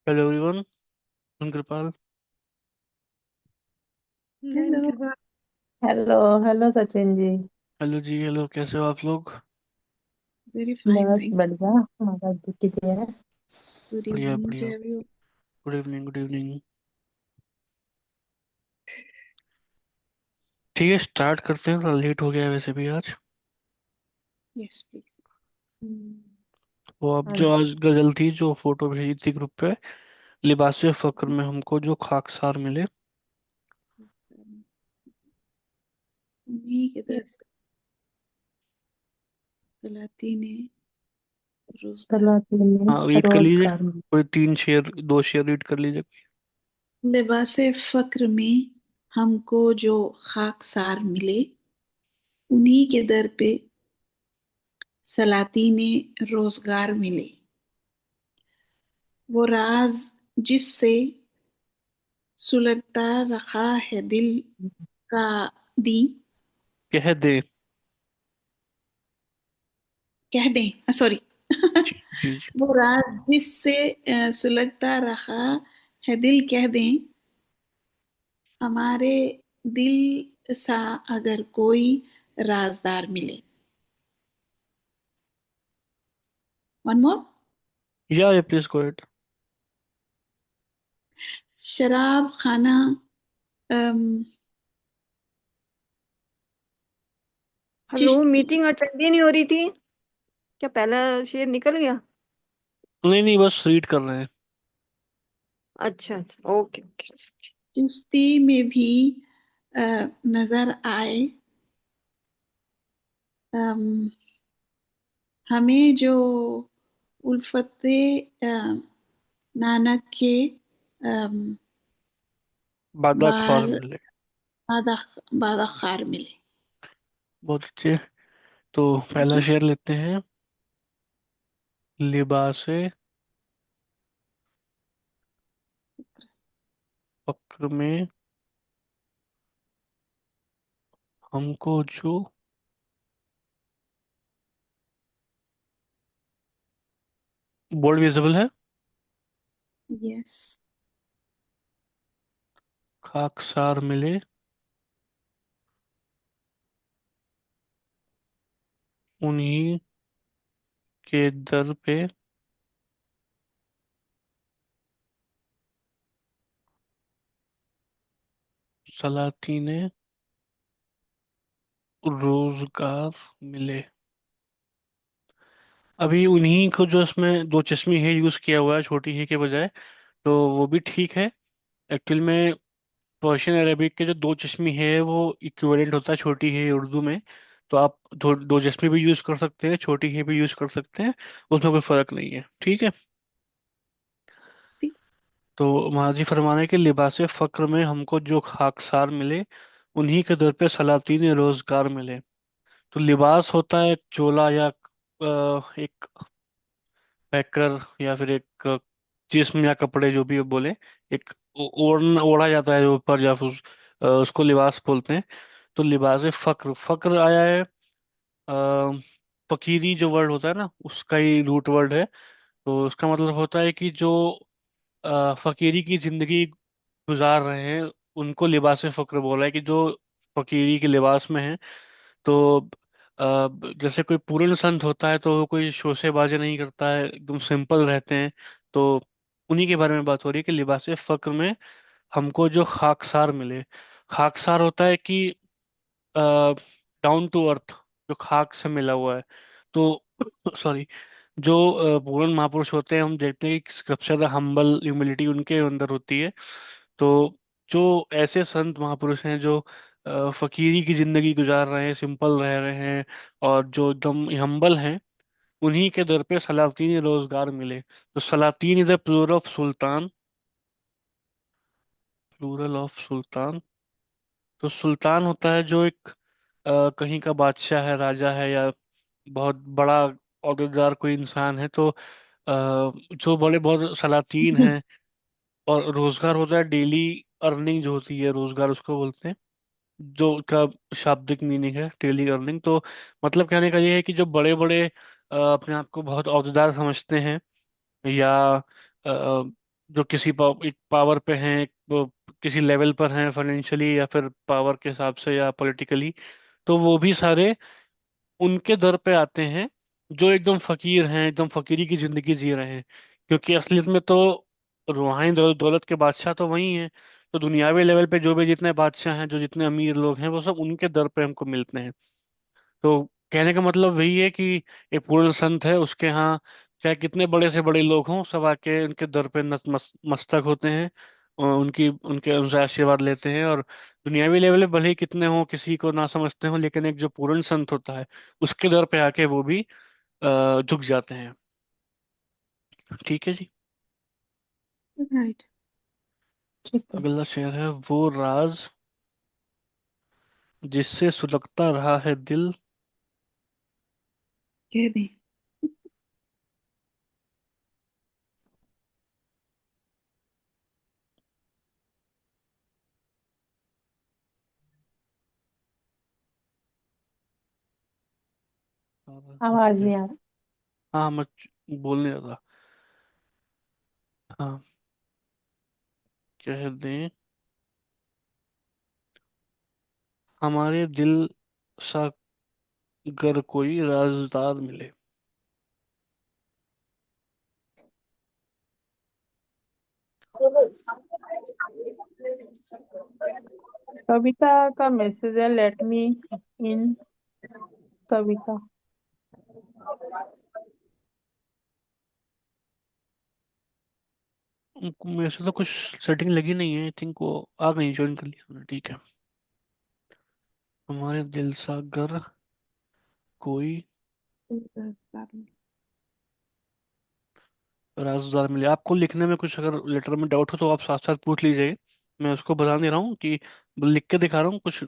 Hello everyone. Kripal. Hello. Hello. Hello Sachin ji. Hello ji, hello, कैसे हो आप लोग? वेरी फाइन, बस थैंक बढ़िया। महाराज जी की दया है। गुड बढ़िया इवनिंग टू बढ़िया। Everyone. Good evening, good evening. ठीक है, स्टार्ट करते हैं, थोड़ा लेट हो गया है वैसे भी आज। Yes please. वो अब हाँ जो जी। आज गजल थी, जो फोटो भेजी थी ग्रुप पे, लिबास फक्र में हमको जो खाकसार मिले। उन्हीं के दर इस पे सलाती ने रोजगार। सलाह के लिए हाँ, रीड कर लीजिए। रोजगार में। कोई तीन शेर, दो शेर रीड कर लीजिए। लिबासे फक्र में हमको जो खाकसार मिले, उन्हीं के दर पे सलाती ने रोजगार मिले। वो राज जिससे सुलगता रखा है दिल का दी। कह दे। कह दें, सॉरी। जी जी जी। वो राज जिससे सुलगता रहा है दिल, कह दें हमारे दिल सा अगर कोई राजदार मिले। One more. या प्लीज गो इट। शराब खाना, अम, हेलो, चिश्ती। मीटिंग अटेंड ही नहीं हो रही थी। क्या पहला शेर निकल गया? नहीं नहीं, बस रीड कर रहे हैं। अच्छा अच्छा, ओके ओके। चिश्ती में भी अ, नजर आए अम, हमें जो उल्फते नानक के अम, बादा ख्वार बार मिले। बादा बादा खार मिले। बहुत अच्छे। तो थैंक पहला यू। शेर लेते हैं। लिबास फक्र में हमको जो बोर्ड विजिबल है, यस। खाकसार मिले, उन्हीं के दर पे सलातीने रोजगार मिले। अभी उन्हीं को जो इसमें दो चश्मी है यूज किया हुआ है छोटी ही के बजाय, तो वो भी ठीक है। एक्चुअल में पर्शियन अरेबिक के जो दो चश्मी है वो इक्विवेलेंट होता है छोटी ही उर्दू में। तो आप दो चश्मी भी यूज कर सकते हैं, छोटी ही भी यूज कर सकते हैं। उसमें कोई फर्क नहीं है, ठीक है। तो महाजी फरमाने के लिबास फक्र में हमको जो खाकसार मिले, उन्हीं के दर पे सलातीन रोजगार मिले। तो लिबास होता है चोला या एक पैकर, या फिर एक जिस्म या कपड़े जो भी बोले। एक ओढ़ना ओढ़ा जाता है जो ऊपर, या फिर उसको लिबास बोलते हैं। तो लिबास फक्र, फक्र आया है फकीरी जो वर्ड होता है ना, उसका ही रूट वर्ड है। तो उसका मतलब होता है कि जो फकीरी की जिंदगी गुजार रहे हैं, उनको लिबास फक्र बोला है, कि जो फकीरी के लिबास में है। तो जैसे कोई पूर्ण संत होता है तो वो कोई शोसेबाजी नहीं करता है, एकदम सिंपल रहते हैं। तो उन्हीं के बारे में बात हो रही है कि लिबास फक्र में हमको जो खाकसार मिले। खाकसार होता है कि डाउन टू अर्थ, जो खाक से मिला हुआ है। तो सॉरी, जो पूर्ण महापुरुष होते हैं, हम देखते हैं कि सबसे ज्यादा हम्बल ह्यूमिलिटी उनके अंदर होती है। तो जो ऐसे संत महापुरुष हैं जो फकीरी की जिंदगी गुजार रहे हैं, सिंपल रह रहे हैं, और जो एकदम हम्बल हैं, उन्हीं के दर पे सलातीन रोजगार मिले। तो सलातीन is the plural of sultan. Plural of sultan. तो सुल्तान होता है जो एक कहीं का बादशाह है, राजा है, या बहुत बड़ा औहदेदार कोई इंसान है। तो जो बड़े बहुत सलातीन हैं। और रोजगार होता है डेली अर्निंग जो होती है, रोजगार उसको बोलते हैं। जो का शाब्दिक मीनिंग है डेली अर्निंग। तो मतलब कहने का ये है कि जो बड़े बड़े अपने आप को बहुत औहदेदार समझते हैं, या जो किसी एक पावर पे हैं, वो किसी लेवल पर हैं फाइनेंशियली या फिर पावर के हिसाब से या पॉलिटिकली, तो वो भी सारे उनके दर पे आते हैं जो एकदम फकीर हैं, एकदम फकीरी की जिंदगी जी रहे हैं। क्योंकि असलियत में तो रूहानी दौलत के बादशाह तो वही हैं। तो दुनियावी लेवल पे जो भी जितने बादशाह हैं, जो जितने अमीर लोग हैं, वो सब उनके दर पे हमको मिलते हैं। तो कहने का मतलब वही है कि एक पूर्ण संत है, उसके यहाँ चाहे कितने बड़े से बड़े लोग हों, सब आके उनके दर पे मस्तक होते हैं और उनके उनसे आशीर्वाद लेते हैं। और दुनियावी लेवल पे भले ही कितने हों, किसी को ना समझते हों, लेकिन एक जो पूर्ण संत होता है, उसके दर पे आके वो भी झुक जाते हैं। ठीक है जी। राइट। ठीक है। अगला शेर है, वो राज जिससे सुलगता रहा है दिल। कह दें। आवाज नहीं आ रहा। हाँ, मैं बोलने लगा। हाँ, कह दें, हमारे दिल सा गर कोई राजदार मिले। कविता का मैसेज है, लेट मी इन। कविता। मेरे से तो कुछ सेटिंग लगी नहीं है, आई थिंक वो आ गई, ज्वाइन कर लिया हमने। ठीक है। हमारे दिल सा गर कोई राजदार मिले। आपको लिखने में कुछ अगर लेटर में डाउट हो तो आप साथ साथ पूछ लीजिए। मैं उसको बता दे रहा हूँ कि लिख के दिखा रहा हूँ कुछ,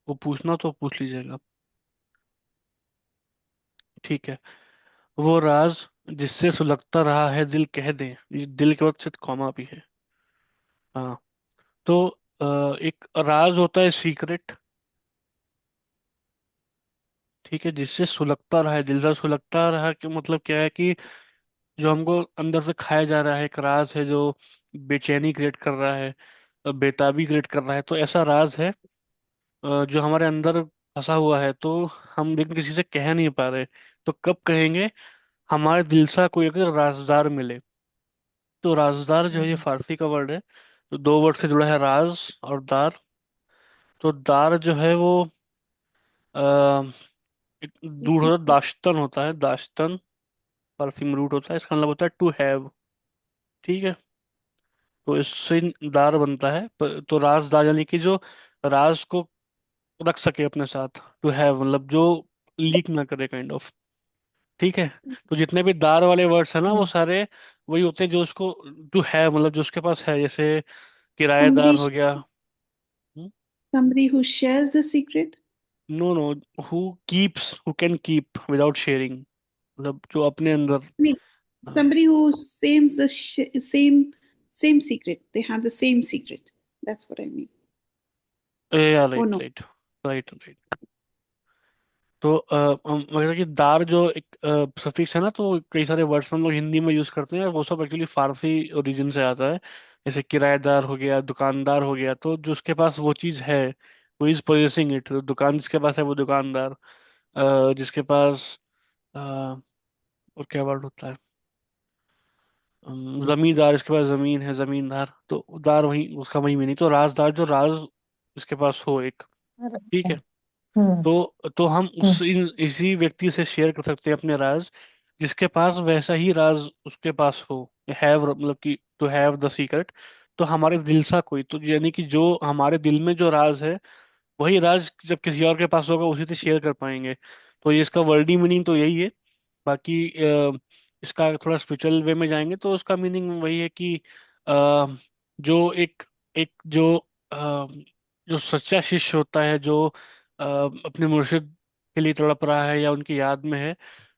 वो पूछना तो पूछ लीजिएगा। ठीक है। वो राज जिससे सुलगता रहा है दिल, कह दें। ये दिल के बाद से कॉमा भी है। हाँ। तो एक राज होता है सीक्रेट। ठीक है, जिससे सुलगता रहा है दिल, से सुलगता रहा कि मतलब क्या है कि जो हमको अंदर से खाया जा रहा है, एक राज है जो बेचैनी क्रिएट कर रहा है, बेताबी क्रिएट कर रहा है। तो ऐसा राज है जो हमारे अंदर फंसा हुआ है, तो हम लेकिन किसी से कह नहीं पा रहे। तो कब कहेंगे? हमारे दिल सा कोई अगर राजदार मिले। तो राजदार जो है, ये फारसी का वर्ड है। तो दो वर्ड से जुड़ा है, राज और दार। तो दार जो है वो आ, एक दूर होता है, दाश्तन होता है, दाश्तन फारसी में रूट होता है, इसका मतलब होता है टू हैव। ठीक है। तो इससे दार बनता है, तो राजदार यानी कि जो राज को रख सके अपने साथ, टू हैव मतलब जो लीक ना करे, काइंड ऑफ। ठीक है। तो जितने भी दार वाले वर्ड्स है ना, वो सारे वही होते हैं जो उसको टू हैव मतलब जो उसके पास है, जैसे किराएदार somebody हो गया। somebody who shares the secret. No no, who keeps, who can keep without sharing, मतलब जो अपने अंदर। I mean, हाँ। somebody who same the same secret. They have the same secret. That's what I mean. या Oh right no. Right right right. तो मतलब कि दार जो एक सफिक्स है ना, तो कई सारे वर्ड्स में हम लोग हिंदी में यूज करते हैं, वो सब एक्चुअली फारसी ओरिजिन से आता है। जैसे किराएदार हो गया, दुकानदार हो गया, तो जो उसके पास वो चीज है, वो इज पोजेसिंग इट। दुकान जिसके पास है वो दुकानदार। जिसके पास और क्या वर्ड होता है, जमींदार, इसके पास जमीन है, जमींदार। तो दार वही उसका वही मीनिंग। तो राजदार जो राज इसके पास हो एक। ठीक है। हम्म। तो हम इसी व्यक्ति से शेयर कर सकते हैं अपने राज, जिसके पास वैसा ही राज उसके पास हो। हैव मतलब कि टू हैव द सीक्रेट। तो हमारे दिल सा कोई, तो यानी कि जो हमारे दिल में जो राज है, वही राज जब किसी और के पास होगा उसी से शेयर कर पाएंगे। तो ये इसका वर्डी मीनिंग तो यही है। बाकी इसका थोड़ा स्पिरिचुअल वे में जाएंगे तो उसका मीनिंग वही है कि जो एक एक अ, जो सच्चा शिष्य होता है, जो अपने मुर्शिद के लिए तड़प रहा है या उनकी याद में है,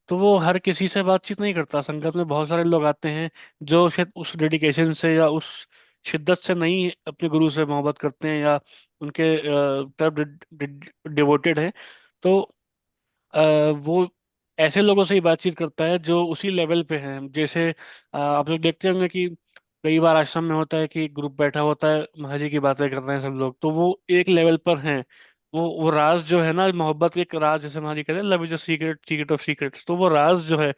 तो वो हर किसी से बातचीत नहीं करता। संगत में बहुत सारे लोग आते हैं जो शायद उस डेडिकेशन से या उस शिद्दत से नहीं अपने गुरु से मोहब्बत करते हैं या उनके तरफ डिवोटेड हैं। तो वो ऐसे लोगों से ही बातचीत करता है जो उसी लेवल पे हैं। जैसे आप लोग देखते होंगे कि कई बार आश्रम में होता है कि ग्रुप बैठा होता है, महाजी की बातें कर रहे हैं सब लोग, तो वो एक लेवल पर हैं। वो राज जो है ना, मोहब्बत एक राज, जैसे महाजी कहते हैं love is a secret, secret of secrets, तो वो राज जो है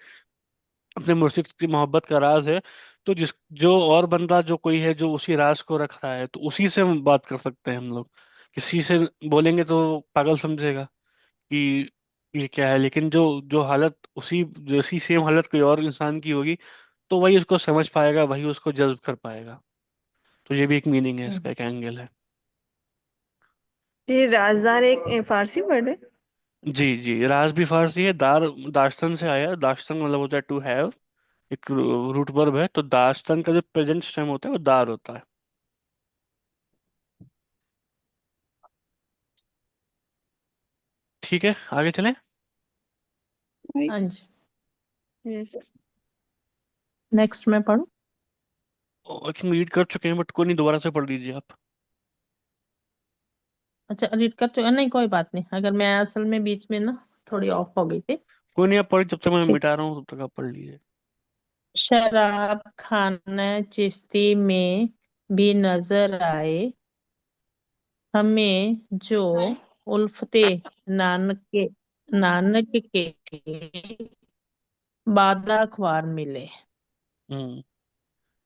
अपने मुर्शिद की मोहब्बत का राज है। तो जिस जो और बंदा जो कोई है जो उसी राज को रख रहा है, तो उसी से हम बात कर सकते हैं हम लोग। किसी से बोलेंगे तो पागल समझेगा कि ये क्या है, लेकिन जो जो हालत उसी जैसी सेम हालत कोई और इंसान की होगी, तो वही उसको समझ पाएगा, वही उसको जज्ब कर पाएगा। तो ये भी एक मीनिंग है, इसका हम्म। एक एंगल है। ये राजदार एक फारसी वर्ड है। जी जी, राज भी फारसी है, दार दाश्तन से आया है। दाश्तन मतलब होता है टू हैव, एक रूट वर्ब है। तो दाश्तन का जो प्रेजेंट टाइम होता है वो दार होता है। ठीक है, आगे चलें। Right? हाँ जी। Yes. नेक्स्ट मैं पढ़ूं? आई थिंक रीड कर चुके हैं, बट कोई नहीं, दोबारा से पढ़ लीजिए आप। अच्छा, रीड कर चुका? नहीं, कोई बात नहीं, अगर मैं असल में बीच में ना थोड़ी ऑफ हो गई थी। कोई नहीं, आप पढ़, जब तक मैं ठीक। मिटा रहा हूँ तब तक आप पढ़ लीजिए। शराब खाना चिश्ती में भी नजर आए हमें, जो उल्फते नानक के बाद अखबार मिले। हम्म।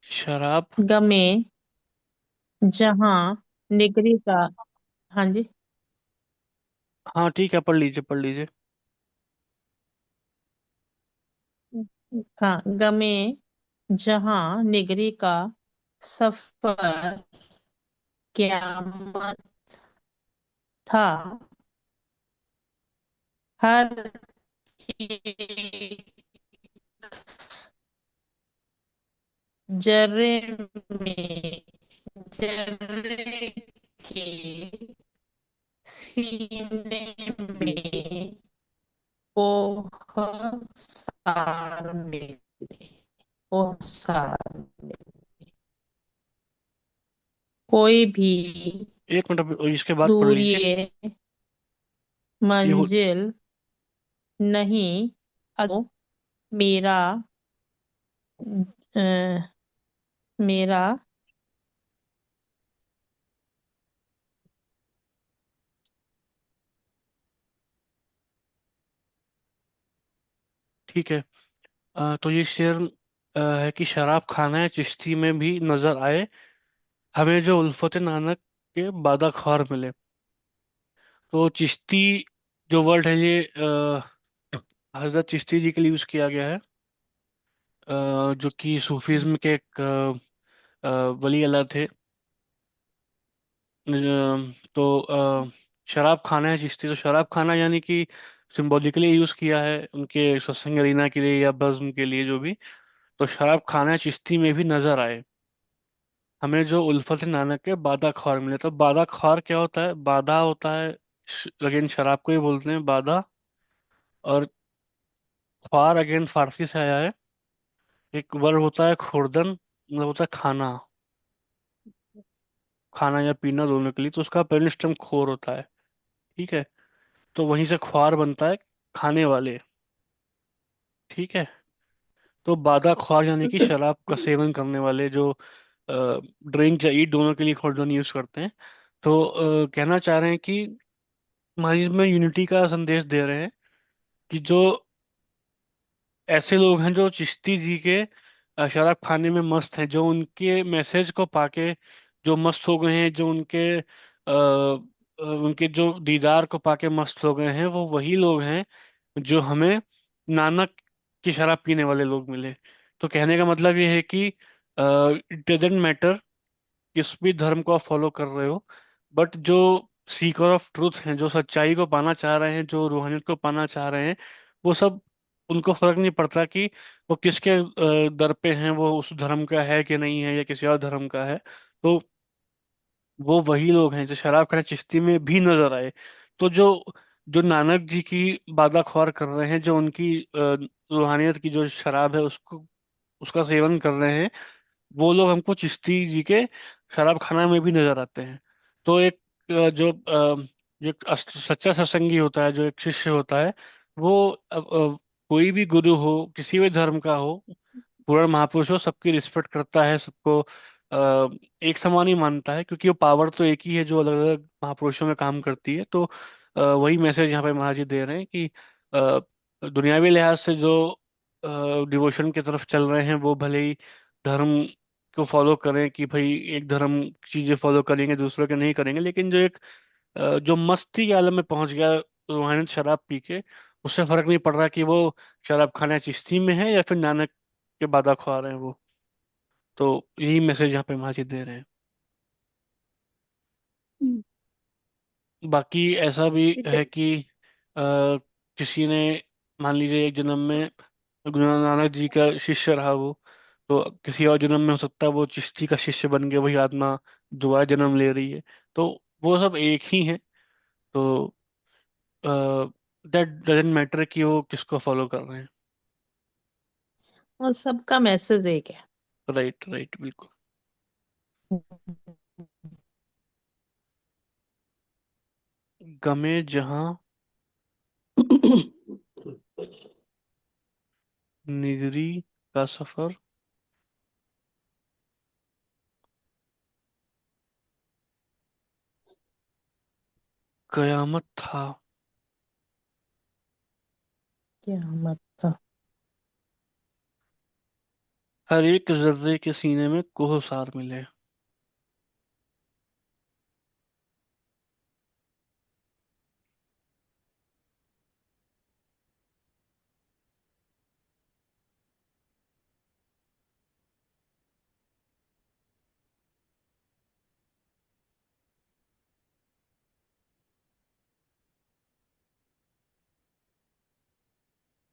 शराब। गमे जहां निगरी का। हाँ जी। हाँ ठीक है, पढ़ लीजिए पढ़ लीजिए। हाँ, गमे जहां निगरी का सफर क्यामत था, हर एक जर्रे में, जर्रे के सीने में कोहसार मिले, कोहसार मिले। कोई भी एक मिनट, अभी इसके बाद पढ़ दूर लीजिए। ये ये हो मंजिल नहीं, अगो मेरा अ, मेरा ठीक है। तो ये शेर है कि शराब खाना है चिश्ती में भी नजर आए हमें, जो उल्फत नानक के बादा ख्वार मिले। तो चिश्ती जो वर्ड है ये हजरत चिश्ती जी के लिए यूज किया गया है, जो कि सूफीज्म के एक वली अल्लाह थे। तो शराब खाना है चिश्ती, तो शराब खाना यानी कि सिंबॉलिकली यूज किया है उनके सत्संग अरीना के लिए या बज़्म के लिए, जो भी। तो शराब खाना है चिश्ती में भी नजर आए हमें, जो उल्फत नानक के बादा ख्वार मिले। तो बादा ख्वार क्या होता है? बादा होता है, अगेन शराब को ही बोलते हैं बादा। और ख्वार अगेन फारसी से आया है। एक वर्ड होता है खुर्दन, मतलब होता है खाना, खाना या पीना दोनों के लिए। तो उसका पेरेंट स्टेम खोर होता है। ठीक है। तो वहीं से ख्वार बनता है, खाने वाले। ठीक है। तो बादा ख्वार यानी कि शराब का सेवन करने वाले, जो ड्रिंक या ईट दोनों के लिए खुर्दन यूज करते हैं। तो कहना चाह रहे हैं कि महज में यूनिटी का संदेश दे रहे हैं कि जो ऐसे लोग हैं जो चिश्ती जी के शराब खाने में मस्त हैं, जो उनके मैसेज को पाके जो मस्त हो गए हैं, जो उनके जो दीदार को पाके मस्त हो गए हैं, वो वही लोग हैं जो हमें नानक की शराब पीने वाले लोग मिले। तो कहने का मतलब ये है कि इट डजेंट मैटर किस भी धर्म को आप फॉलो कर रहे हो, बट जो सीकर ऑफ ट्रूथ हैं, जो सच्चाई को पाना चाह रहे हैं, जो रूहानियत को पाना चाह रहे हैं, वो सब, उनको फर्क नहीं पड़ता कि वो किसके दर पे हैं, वो उस धर्म का है कि नहीं है या किसी और धर्म का है। तो वो वही लोग हैं जो शराब खाने चिश्ती में भी नजर आए। तो जो जो नानक जी की बादाख्वार कर रहे हैं, जो उनकी रूहानियत की जो शराब है उसको उसका सेवन कर रहे हैं, वो लोग हमको चिश्ती जी के शराब खाना में भी नजर आते हैं। तो एक जो एक सच्चा सत्संगी होता है, जो एक शिष्य होता है, वो कोई भी गुरु हो, किसी भी धर्म का हो, पूर्ण महापुरुष हो, सबकी रिस्पेक्ट करता है, सबको एक समान ही मानता है, क्योंकि वो पावर तो एक ही है जो अलग अलग महापुरुषों में काम करती है। तो वही मैसेज यहाँ पे महाराज जी दे रहे हैं कि अ, दुनियावी लिहाज से जो डिवोशन की तरफ चल रहे हैं वो भले ही धर्म को फॉलो करें कि भाई एक धर्म चीजें फॉलो करेंगे दूसरों के नहीं करेंगे, लेकिन जो एक जो मस्ती के आलम में पहुंच गया रूहानी शराब पी के, उससे फर्क नहीं पड़ रहा कि वो शराब खाना चिश्ती में है या फिर नानक के बादा खा रहे हैं वो। तो यही मैसेज यहाँ पे माजिद दे रहे हैं। Mm. बाकी ऐसा भी ठीक है। है कि अ, किसी ने, मान लीजिए एक जन्म में गुरु नानक जी का शिष्य रहा वो, तो किसी और जन्म में हो सकता है वो चिश्ती का शिष्य बन गया, वही आत्मा दोबारा जन्म ले रही है। तो वो सब एक ही है। तो दैट डजेंट मैटर कि वो किसको फॉलो कर रहे हैं। और सबका मैसेज एक है। राइट राइट, बिल्कुल। गमे जहां निगरी का सफर, कयामत था। क्या मत था। हर एक जर्रे के सीने में कोहसार मिले।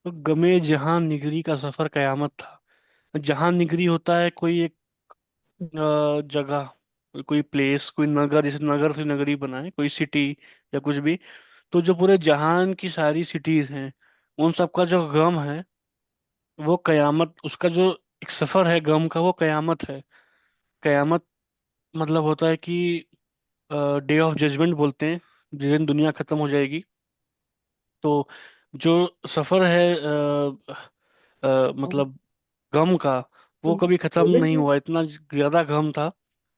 तो गमे जहां निगरी का सफर कयामत था। जहां निगरी होता है कोई एक जगह, कोई प्लेस, कोई नगर, जैसे नगर से नगरी बना है कोई सिटी या कुछ भी। तो जो पूरे जहान की सारी सिटीज हैं, उन सब का जो गम है वो कयामत, उसका जो एक सफर है गम का वो कयामत है। कयामत मतलब होता है कि डे ऑफ जजमेंट बोलते हैं, जिस दिन दुनिया खत्म हो जाएगी। तो जो सफर है मतलब गम का, वो कभी खत्म नहीं हुआ, इतना ज्यादा गम था।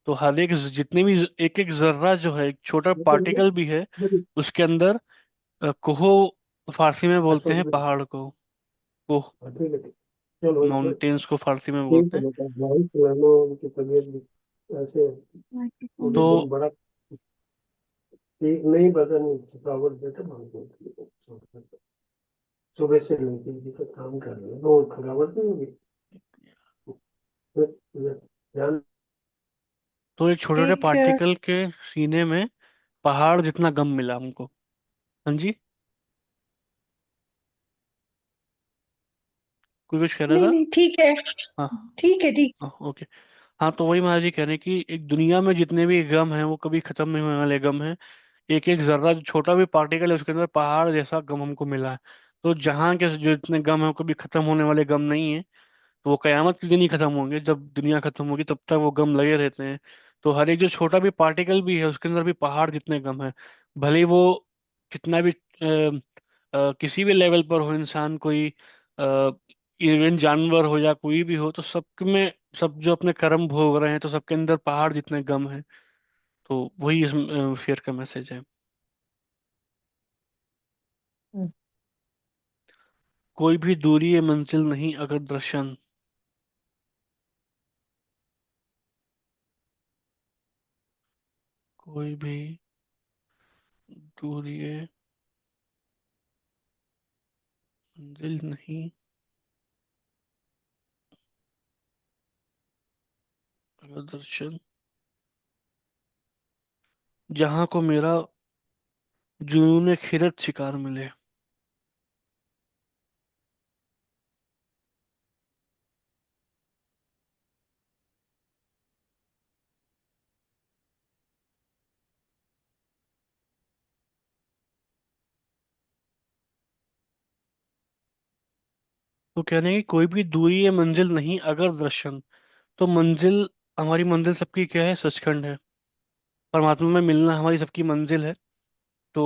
तो हर एक जितने भी एक एक जर्रा जो है, एक छोटा पार्टिकल भी है उसके अंदर, कोहो फारसी में बोलते हैं पहाड़ को, कोह, माउंटेन्स को फारसी में बोलते हैं। तो तो एक छोटे छोटे एक पार्टिकल के सीने में पहाड़ जितना गम मिला हमको। हाँ जी, कोई कुछ कह रहा नहीं था। नहीं ठीक है। हाँ ठीक है ठीक। हाँ, ओके। हाँ, तो वही महाराज जी कह रहे हैं कि एक दुनिया में जितने भी गम हैं वो कभी खत्म नहीं होने वाले गम हैं। एक एक जर्रा जो छोटा भी पार्टिकल है उसके अंदर पहाड़ जैसा गम हमको मिला है। तो जहाँ के जो इतने गम है वो कभी खत्म होने वाले गम नहीं है। तो वो कयामत के दिन ही खत्म होंगे, जब दुनिया खत्म होगी तब तक वो गम लगे रहते हैं। तो हर एक जो छोटा भी पार्टिकल भी है उसके अंदर भी पहाड़ जितने गम है। भले ही वो कितना भी किसी भी लेवल पर हो इंसान, कोई इवन जानवर हो या कोई भी हो, तो सब में, सब जो अपने कर्म भोग रहे हैं तो सबके अंदर पहाड़ जितने गम है। तो वही इस शेर का मैसेज है। हम्म, कोई भी दूरी ये मंजिल नहीं अगर दर्शन, कोई भी दूरी ये मंजिल नहीं अगर दर्शन, जहाँ को मेरा जुनून खिरत शिकार मिले। तो कहने की कोई भी दूरी ये मंजिल नहीं अगर दर्शन। तो मंजिल, हमारी मंजिल सबकी क्या है? सचखंड है। परमात्मा में मिलना हमारी सबकी मंजिल है। तो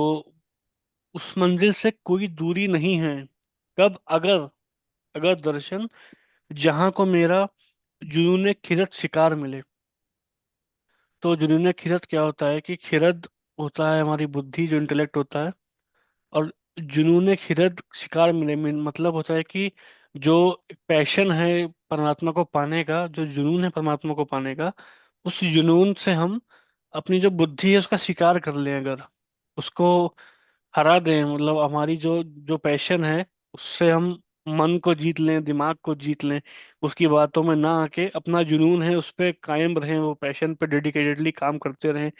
उस मंजिल से कोई दूरी नहीं है। कब? अगर, अगर दर्शन, जहां को मेरा जुनून खिरत शिकार मिले। तो जुनून खिरत क्या होता है कि खिरद होता है हमारी बुद्धि, जो इंटेलेक्ट होता है। और जुनून खिरद शिकार मिले मतलब होता है कि जो पैशन है परमात्मा को पाने का, जो जुनून है परमात्मा को पाने का, उस जुनून से हम अपनी जो बुद्धि है उसका शिकार कर लें, अगर उसको हरा दें, मतलब हमारी जो जो पैशन है उससे हम मन को जीत लें, दिमाग को जीत लें, उसकी बातों में ना आके अपना जुनून है उस पे कायम रहें, वो पैशन पे डेडिकेटेडली काम करते रहें,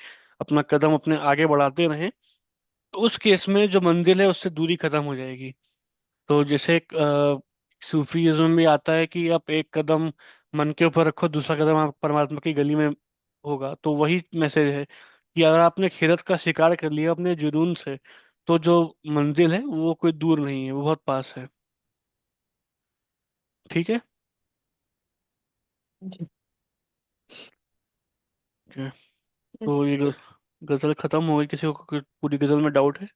अपना कदम अपने आगे बढ़ाते रहें, तो उस केस में जो मंजिल है उससे दूरी खत्म हो जाएगी। तो जैसे एक सूफीज्म में भी आता है कि आप एक कदम मन के ऊपर रखो, दूसरा कदम आप परमात्मा की गली में होगा। तो वही मैसेज है कि अगर आपने खिरत का शिकार कर लिया अपने जुनून से, तो जो मंजिल है वो कोई दूर नहीं है, वो बहुत पास है। ठीक है। जी। ठीक है। यस। तो ये गजल खत्म हो गई, किसी को पूरी गजल में डाउट है?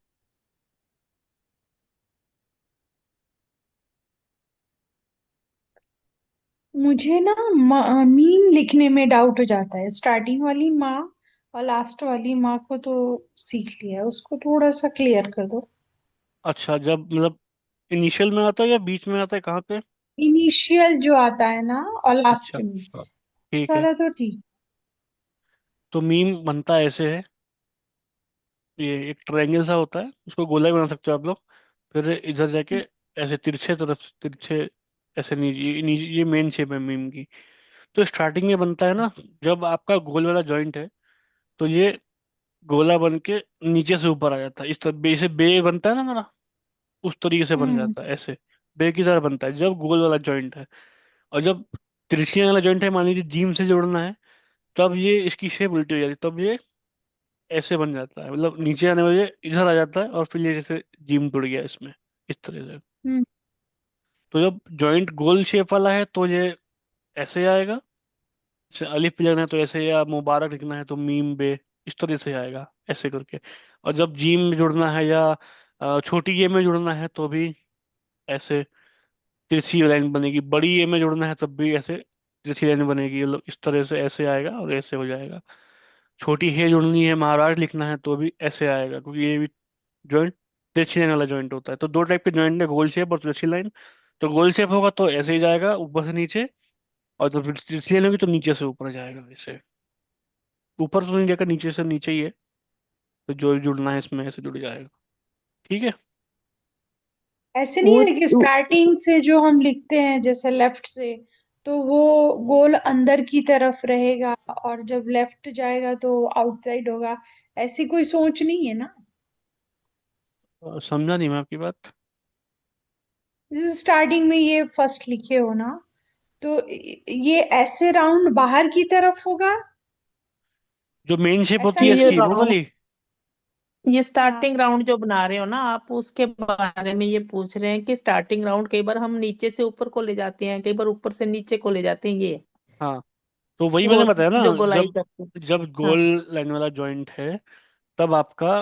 मुझे ना मीम लिखने में डाउट हो जाता है। स्टार्टिंग वाली माँ और लास्ट वाली माँ को तो सीख लिया, उसको थोड़ा सा क्लियर कर दो। अच्छा, जब मतलब इनिशियल में आता है या बीच में आता है, कहाँ पे? इनिशियल जो आता है ना, और अच्छा, लास्ट में ठीक है। वाला तो ठीक। तो मीम बनता ऐसे है, ये एक ट्रायंगल सा होता है, उसको गोला भी बना सकते हो आप लोग। फिर इधर जाके ऐसे तिरछे तरफ तिरछे, ऐसे नीचे नीचे, ये मेन शेप है मीम की। तो स्टार्टिंग में बनता है ना, जब आपका गोल वाला जॉइंट है, तो ये गोला बन के नीचे से ऊपर आ जाता है, इस तरह बे से बे बनता है ना हमारा, उस तरीके से बन हम्म। जाता है ऐसे। बे की तरह बनता है जब गोल वाला जॉइंट है। और जब तिरछी वाला जॉइंट है, मान लीजिए जीम से जोड़ना है, तब ये इसकी शेप उल्टी हो जाती है, तब ये ऐसे बन जाता है, मतलब नीचे आने वाले इधर आ जाता है, और फिर ये जैसे जिम टूट गया इसमें, इस तरह से। हम्म। तो जब जॉइंट गोल शेप वाला है तो ये ऐसे आएगा, जैसे अलिफ भी लिखना है तो ऐसे, या मुबारक लिखना है तो मीम बे, इस तरह से आएगा ऐसे करके। और जब जीम में जुड़ना है या छोटी ये में जुड़ना है तो भी ऐसे तिरछी लाइन बनेगी, बड़ी ये में जुड़ना है तब भी ऐसे तिरछी लाइन बनेगी, मतलब इस तरह से ऐसे आएगा और ऐसे हो जाएगा। छोटी हे जुड़नी है, महाराज लिखना है तो भी ऐसे आएगा, क्योंकि ये भी जॉइंट तिरछी लाइन वाला जॉइंट होता है। तो दो टाइप के जॉइंट है, गोल शेप और तिरछी लाइन। तो गोल शेप होगा तो ऐसे ही जाएगा ऊपर से नीचे, और जब तिरछी लाइन होगी तो नीचे से ऊपर जाएगा वैसे। ऊपर तो नहीं जाएगा, नीचे से नीचे ही है। तो जो जुड़ना है इसमें ऐसे जुड़ जाएगा। ठीक है। ऐसे नहीं वो है कि स्टार्टिंग से जो हम लिखते हैं जैसे लेफ्ट से, तो वो गोल अंदर की तरफ रहेगा, और जब लेफ्ट जाएगा तो आउटसाइड होगा। ऐसी कोई सोच नहीं है ना। समझा नहीं मैं आपकी बात। जैसे स्टार्टिंग में ये फर्स्ट लिखे हो ना, तो ये ऐसे राउंड बाहर की तरफ होगा। जो मेन शेप ऐसा होती है ये नहीं इसकी, है। वो राउंड, वाली। ये हाँ। स्टार्टिंग राउंड जो बना रहे हो ना आप, उसके बारे में ये पूछ रहे हैं कि स्टार्टिंग राउंड कई बार हम नीचे से ऊपर को ले जाते हैं, कई बार ऊपर से नीचे को ले जाते हैं, ये हाँ, तो वही वो मैंने बताया ना, जो गोलाई जब करते हैं। जब हाँ। गोल लाइन वाला जॉइंट है, तब आपका,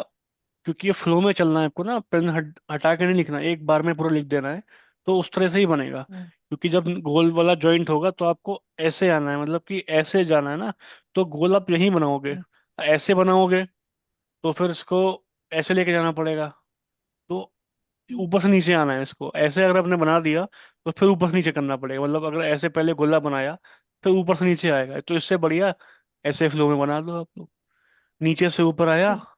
क्योंकि ये फ्लो में चलना है, आपको ना पेन हटा के नहीं लिखना, एक बार में पूरा लिख देना है, तो उस तरह से ही बनेगा। हम्म। क्योंकि जब गोल वाला जॉइंट होगा तो आपको ऐसे आना है, मतलब कि ऐसे जाना है ना, तो गोल आप यहीं बनाओगे। हम्म। ऐसे बनाओगे तो फिर इसको ऐसे लेके जाना पड़ेगा। तो ऊपर से नीचे आना है इसको, ऐसे अगर आपने बना दिया तो फिर ऊपर से नीचे करना पड़ेगा, मतलब अगर ऐसे पहले गोला बनाया फिर ऊपर से नीचे आएगा, तो इससे बढ़िया ऐसे फ्लो में बना दो आप लोग, नीचे से ऊपर आया ठीक।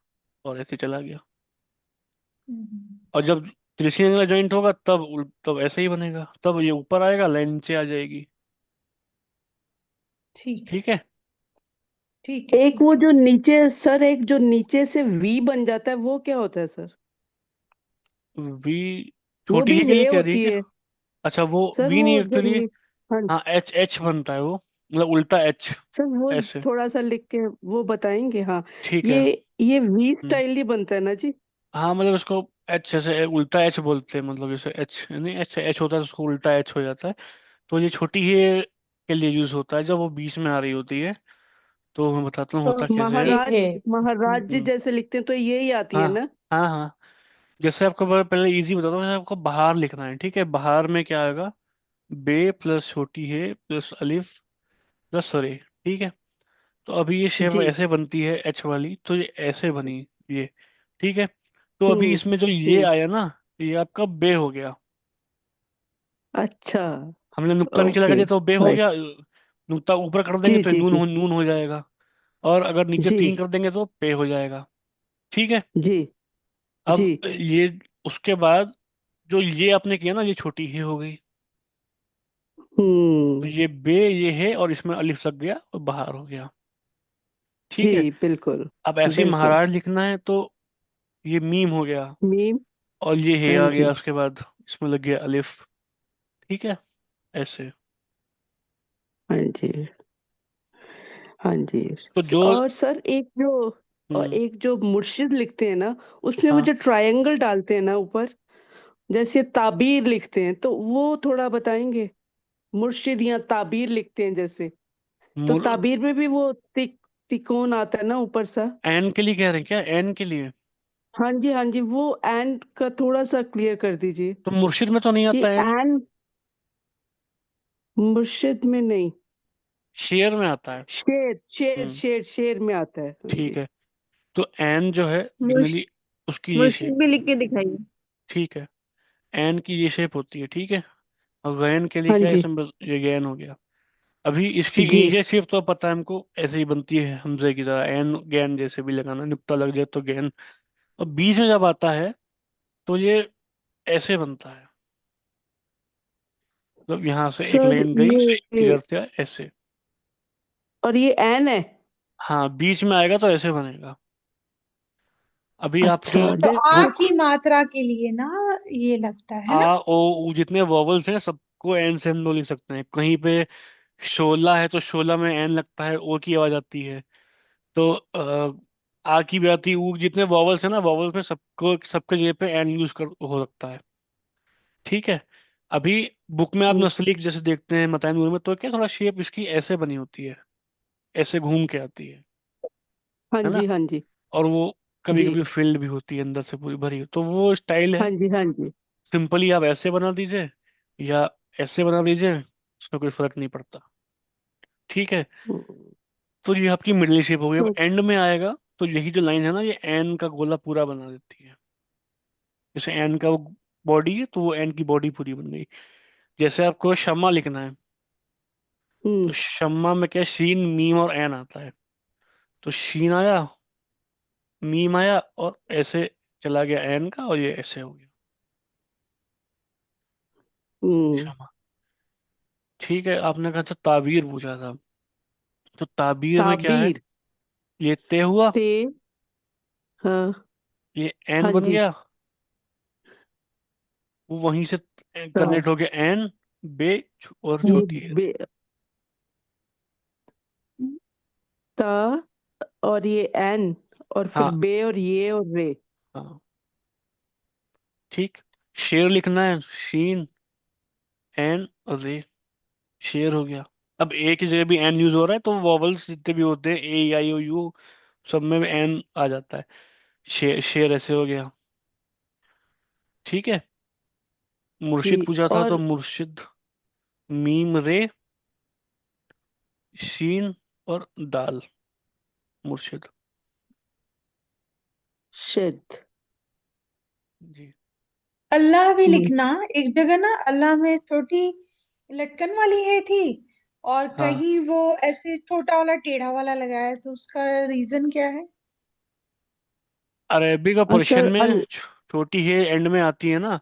और ऐसे चला गया। हम्म। और जब त्रिशी एंगल जॉइंट होगा तब तब ऐसे ही बनेगा, तब ये ऊपर आएगा, लाइन नीचे आ जाएगी। ठीक है। ठीक है। ठीक है। एक ठीक वो है। जो नीचे सर, एक जो नीचे से वी बन जाता है, वो क्या होता है सर? वी वो छोटी भी ही के हे लिए कह रही है होती क्या? है अच्छा, वो सर, वी वो नहीं जो एक्चुअली। हाँ हाँ, एच एच बनता है वो, मतलब उल्टा एच। सर, वो ऐसे। थोड़ा सा लिख के वो बताएंगे? हाँ, ठीक है। ये ये वी हम्म। स्टाइल ही बनता है ना जी? हाँ, मतलब इसको एच जैसे उल्टा एच बोलते हैं, मतलब जैसे एच नहीं, एच एच होता है तो उसको उल्टा एच हो जाता है। तो ये छोटी ही के लिए यूज होता है जब वो बीच में आ रही होती है। तो मैं बताता हूँ तो होता कैसे है। ये है। महाराज, महाराज जी हम्म। जैसे लिखते हैं तो यही आती है हाँ ना? हाँ हाँ। जैसे आपको पहले इजी बताता हूँ, जैसे आपको बाहर लिखना है, ठीक है, बाहर में क्या आएगा? बे प्लस छोटी है प्लस अलिफ प्लस रे। ठीक है। तो अभी ये शेप जी। ऐसे बनती है एच वाली, तो ये ऐसे बनी ये। ठीक है। तो अभी हम्म। इसमें जो ये हम्म। आया ना, ये आपका बे हो गया। अच्छा। हमने नुक्ता नीचे लगा ओके। दिया तो बे हो राइट। गया। नुक्ता ऊपर कर देंगे जी तो जी जी। नून हो जाएगा। और अगर नीचे जी तीन कर देंगे तो पे हो जाएगा। ठीक है। जी अब जी। ये, उसके बाद जो ये आपने किया ना, ये छोटी ही हो गई। तो हम्म। ये बे ये है और इसमें अलिफ लग गया और बाहर हो गया। ठीक है। जी बिल्कुल। अब ऐसे ही बिल्कुल। महाराज लिखना है तो ये मीम हो गया। मीम। और ये है हाँ आ जी। गया उसके बाद, इसमें लग गया अलिफ। ठीक है। ऐसे। हाँ जी। हाँ जी। तो जो और सर हम्म एक जो मुर्शिद लिखते हैं ना, उसमें वो हाँ, जो ट्रायंगल डालते हैं ना ऊपर, जैसे ताबीर लिखते हैं, तो वो थोड़ा बताएंगे। मुर्शिद या ताबीर लिखते हैं जैसे, तो मुर ताबीर में भी वो तिकोन आता है ना ऊपर सा। एन के लिए कह रहे हैं क्या, एन के लिए? हाँ जी हाँ जी, वो एंड का थोड़ा सा क्लियर कर दीजिए तो मुर्शिद में तो नहीं कि आता एन। एन मुर्शिद में नहीं। शेर में आता है। शेर शेर हम्म शेर शेर में आता है, हाँ ठीक जी। है। तो एन जो है मुर्श, जनरली उसकी ये शेप। मुर्शिद भी लिख के दिखाइए। ठीक है। एन की ये शेप होती है। ठीक है। और गैन के लिए हाँ क्या है, जी। इसमें बस ये गैन हो गया। अभी इसकी जी। इनिशियल शेप तो पता है हमको, ऐसे ही बनती है हमजे की तरह, एन गैन जैसे भी लगाना, नुक्ता लग जाए तो गैन। और बीच में जब आता है तो ये ऐसे बनता है। मतलब यहाँ से एक सर लाइन गई, ये इधर से ऐसे। और ये एन है। हाँ, बीच में आएगा तो ऐसे बनेगा। अभी आप जो अच्छा तो आ वो जैसे। की मात्रा के लिए ना, ये लगता है ना। आ ओ ऊ जितने वॉवल्स हैं सबको एन से हम लोग लिख सकते हैं। कहीं पे 16 है तो 16 में एन लगता है, ओ की आवाज आती है। तो आ की भी आती है, ऊ जितने वॉवल्स है ना, वॉवल्स में सबको सबके जगह पे एन यूज कर हो सकता है। ठीक है। अभी बुक में आप हम्म, नस्लिक जैसे देखते हैं मतायन नूर में, तो क्या थोड़ा शेप इसकी ऐसे बनी होती है, ऐसे घूम के आती हाँ है ना। जी हाँ जी। और वो कभी जी। कभी फिल्ड भी होती है अंदर से पूरी भरी, तो वो स्टाइल है। हाँ जी हाँ जी। सिंपली आप ऐसे बना दीजिए या ऐसे बना दीजिए, उसमें कोई फर्क नहीं पड़ता। ठीक है। हम्म, तो ये आपकी मिडल शेप हो गई। अब तो एंड में आएगा तो यही जो लाइन है ना, ये एन का गोला पूरा बना देती है। जैसे एन का वो बॉडी है तो वो एन की बॉडी पूरी बन गई। जैसे आपको शम्मा लिखना है, हम्म तो शम्मा में क्या, शीन मीम और एन आता है। तो शीन आया, मीम आया और ऐसे चला गया एन का, और ये ऐसे हो गया हम्म। शम्मा। ठीक है। आपने कहा था ताबीर पूछा था, तो ताबीर में क्या है, ताबीर। ये ते हुआ, ते। हाँ। ये एन हाँ बन जी। गया, वो वहीं से ता। कनेक्ट हो गया एन, बे और ये छोटी है। बे। ता। और ये एन। और फिर हाँ बे और ये और रे। हाँ। ठीक। शेर लिखना है, शीन एन और रे, शेर हो गया। अब ए की जगह भी एन यूज हो रहा है, तो वॉवल्स जितने भी होते हैं, ए आई ओ यू, सब में एन आ जाता है। शेर शेर ऐसे हो गया। ठीक है। जी। मुर्शिद पूछा था तो और मुर्शिद, मीम रे, शीन और दाल, मुर्शिद। शिद। जी। अल्लाह भी हम्म। लिखना। एक जगह ना अल्लाह में छोटी लटकन वाली है थी, और हाँ, कहीं वो ऐसे छोटा वाला टेढ़ा वाला लगाया है, तो उसका रीजन क्या है? अरेबिक और और पर्शियन सर में छोटी है एंड में आती है ना,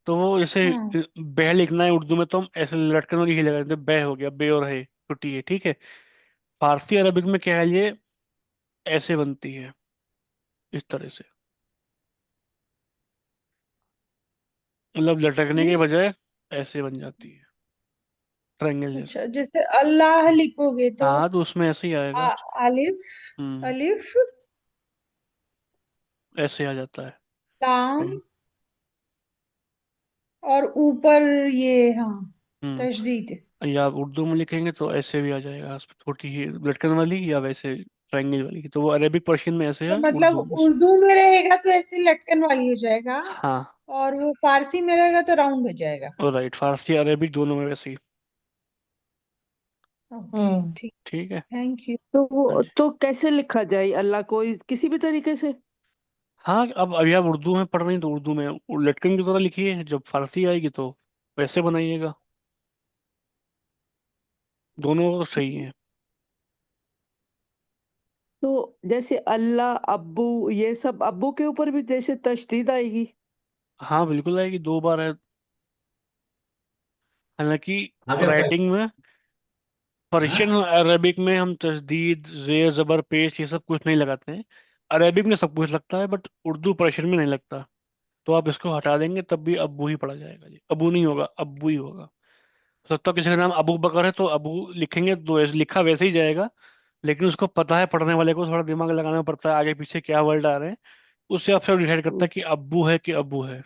तो वो जैसे हाँ। बह लिखना है उर्दू में, तो हम ऐसे लटकन वाली ही लगा देते हैं, बह हो गया, बे और है छोटी है। ठीक है। फारसी अरबिक में क्या है, ये ऐसे बनती है, इस तरह से, मतलब लटकने के मीन्स, बजाय ऐसे बन जाती है, ट्रायंगल जैसे। अच्छा, जैसे अल्लाह लिखोगे तो हाँ, तो उसमें ऐसे ही आएगा। अलिफ, हम्म अलिफ, ऐसे आ जाता है लाम, कहीं। और ऊपर ये, हाँ, हम्म तशदीद। या आप उर्दू में लिखेंगे तो ऐसे भी आ जाएगा, उस पे छोटी ही लटकन वाली या वैसे ट्रायंगल वाली, तो वो अरबिक पर्शियन में ऐसे तो है, मतलब उर्दू में उर्दू में रहेगा तो ऐसे लटकन वाली हो जाएगा, हाँ और वो फारसी में रहेगा तो राउंड हो जाएगा। और राइट, फारसी अरेबिक दोनों में वैसे ही। ओके ठीक। ठीक है। Thank you. हाँ जी। तो कैसे लिखा जाए अल्लाह को, किसी भी तरीके से? हाँ, अब अभी आप उर्दू में पढ़ रही हैं तो उर्दू में लटकन की तरह लिखिए, जब फारसी आएगी तो वैसे बनाइएगा। दोनों सही है। तो जैसे अल्लाह, अब्बू, ये सब अब्बू के ऊपर भी जैसे तशदीद आएगी? हाँ बिल्कुल आएगी, 2 बार है। हालांकि आ गया फ्रेंड। राइटिंग में पर्शियन अरेबिक में हम तशदीद, जेर जबर पेश ये सब कुछ नहीं लगाते हैं। अरेबिक में सब कुछ लगता है, बट उर्दू पर्शियन में नहीं लगता। तो आप इसको हटा देंगे तब भी अब्बू ही पढ़ा जाएगा जी, अबू नहीं होगा, अब्बू ही होगा। हो सकता है किसी का नाम अबू बकर है तो अबू लिखेंगे तो लिखा वैसे ही जाएगा। लेकिन उसको पता है, पढ़ने वाले को थोड़ा दिमाग लगाना पड़ता है, आगे पीछे क्या वर्ड आ रहे हैं। उससे आप सब डिसाइड करता हम्म, है कि अब्बू है कि अबू है।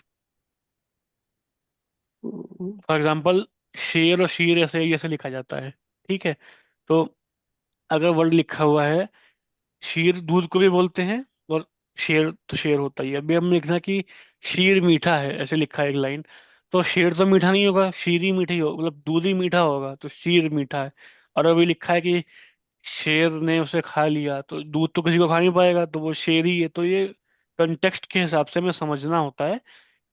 हम्म, फॉर एग्जाम्पल, शेर और शीर ऐसे ऐसे लिखा जाता है। ठीक है। तो अगर वर्ड लिखा हुआ है, शीर दूध को भी बोलते हैं, और शेर तो शेर होता ही है। अभी हम लिखना कि शीर मीठा है, ऐसे लिखा है एक लाइन, तो शेर तो मीठा नहीं होगा, शीर ही मीठी हो, मतलब दूध ही मीठा होगा, तो शीर मीठा है। और अभी लिखा है कि शेर ने उसे खा लिया, तो दूध तो किसी को खा नहीं पाएगा, तो वो शेर ही है। तो ये कंटेक्स्ट के हिसाब से हमें समझना होता है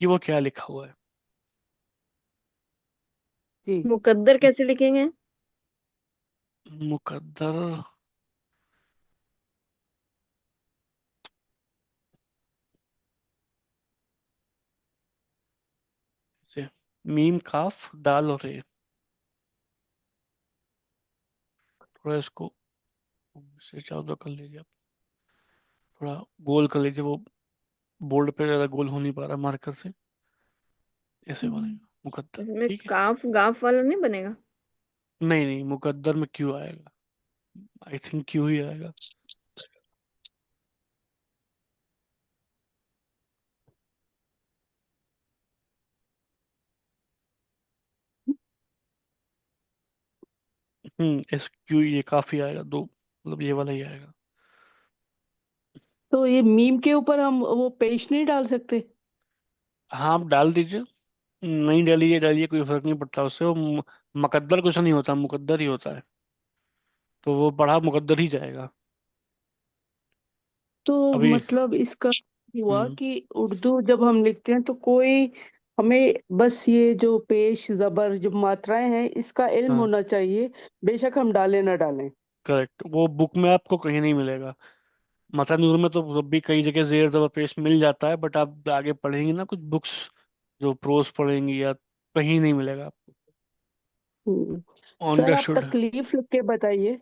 कि वो क्या लिखा हुआ है। जी। मुकद्दर कैसे लिखेंगे? मुकद्दर से मीम काफ दाल और रे। थोड़ा इसको से ज्यादा कर लीजिए आप, थोड़ा गोल कर लीजिए, वो बोर्ड पे ज्यादा गोल हो नहीं पा रहा मार्कर से। ऐसे बनेगा मुकद्दर। इसमें ठीक है। काफ गाफ वाला नहीं बनेगा? नहीं नहीं, मुकद्दर में क्यों आएगा? आई थिंक क्यों ही आएगा। एस क्यू, ये काफी आएगा दो, मतलब ये वाला ही आएगा। तो ये मीम के ऊपर हम वो पेश नहीं डाल सकते? हाँ आप डाल दीजिए। नहीं डालिए, डालिए, कोई फर्क नहीं पड़ता उससे। वो मुकद्दर कुछ नहीं होता, मुकद्दर ही होता है। तो वो पढ़ा मुकद्दर ही जाएगा। तो अभी मतलब इसका हुआ हम्म कि उर्दू जब हम लिखते हैं तो कोई हमें बस ये जो पेश जबर जो मात्राएं हैं इसका इल्म हाँ होना चाहिए, बेशक हम डालें ना डालें। करेक्ट, वो बुक में आपको कहीं नहीं मिलेगा। मता नूर में तो जब भी कई जगह जेर जबर पेश मिल जाता है, बट आप आगे पढ़ेंगे ना कुछ बुक्स जो प्रोज पढ़ेंगी, या कहीं नहीं मिलेगा आपको। हम्म। सर आप अंडरस्टूड। तकलीफ लिख के बताइए।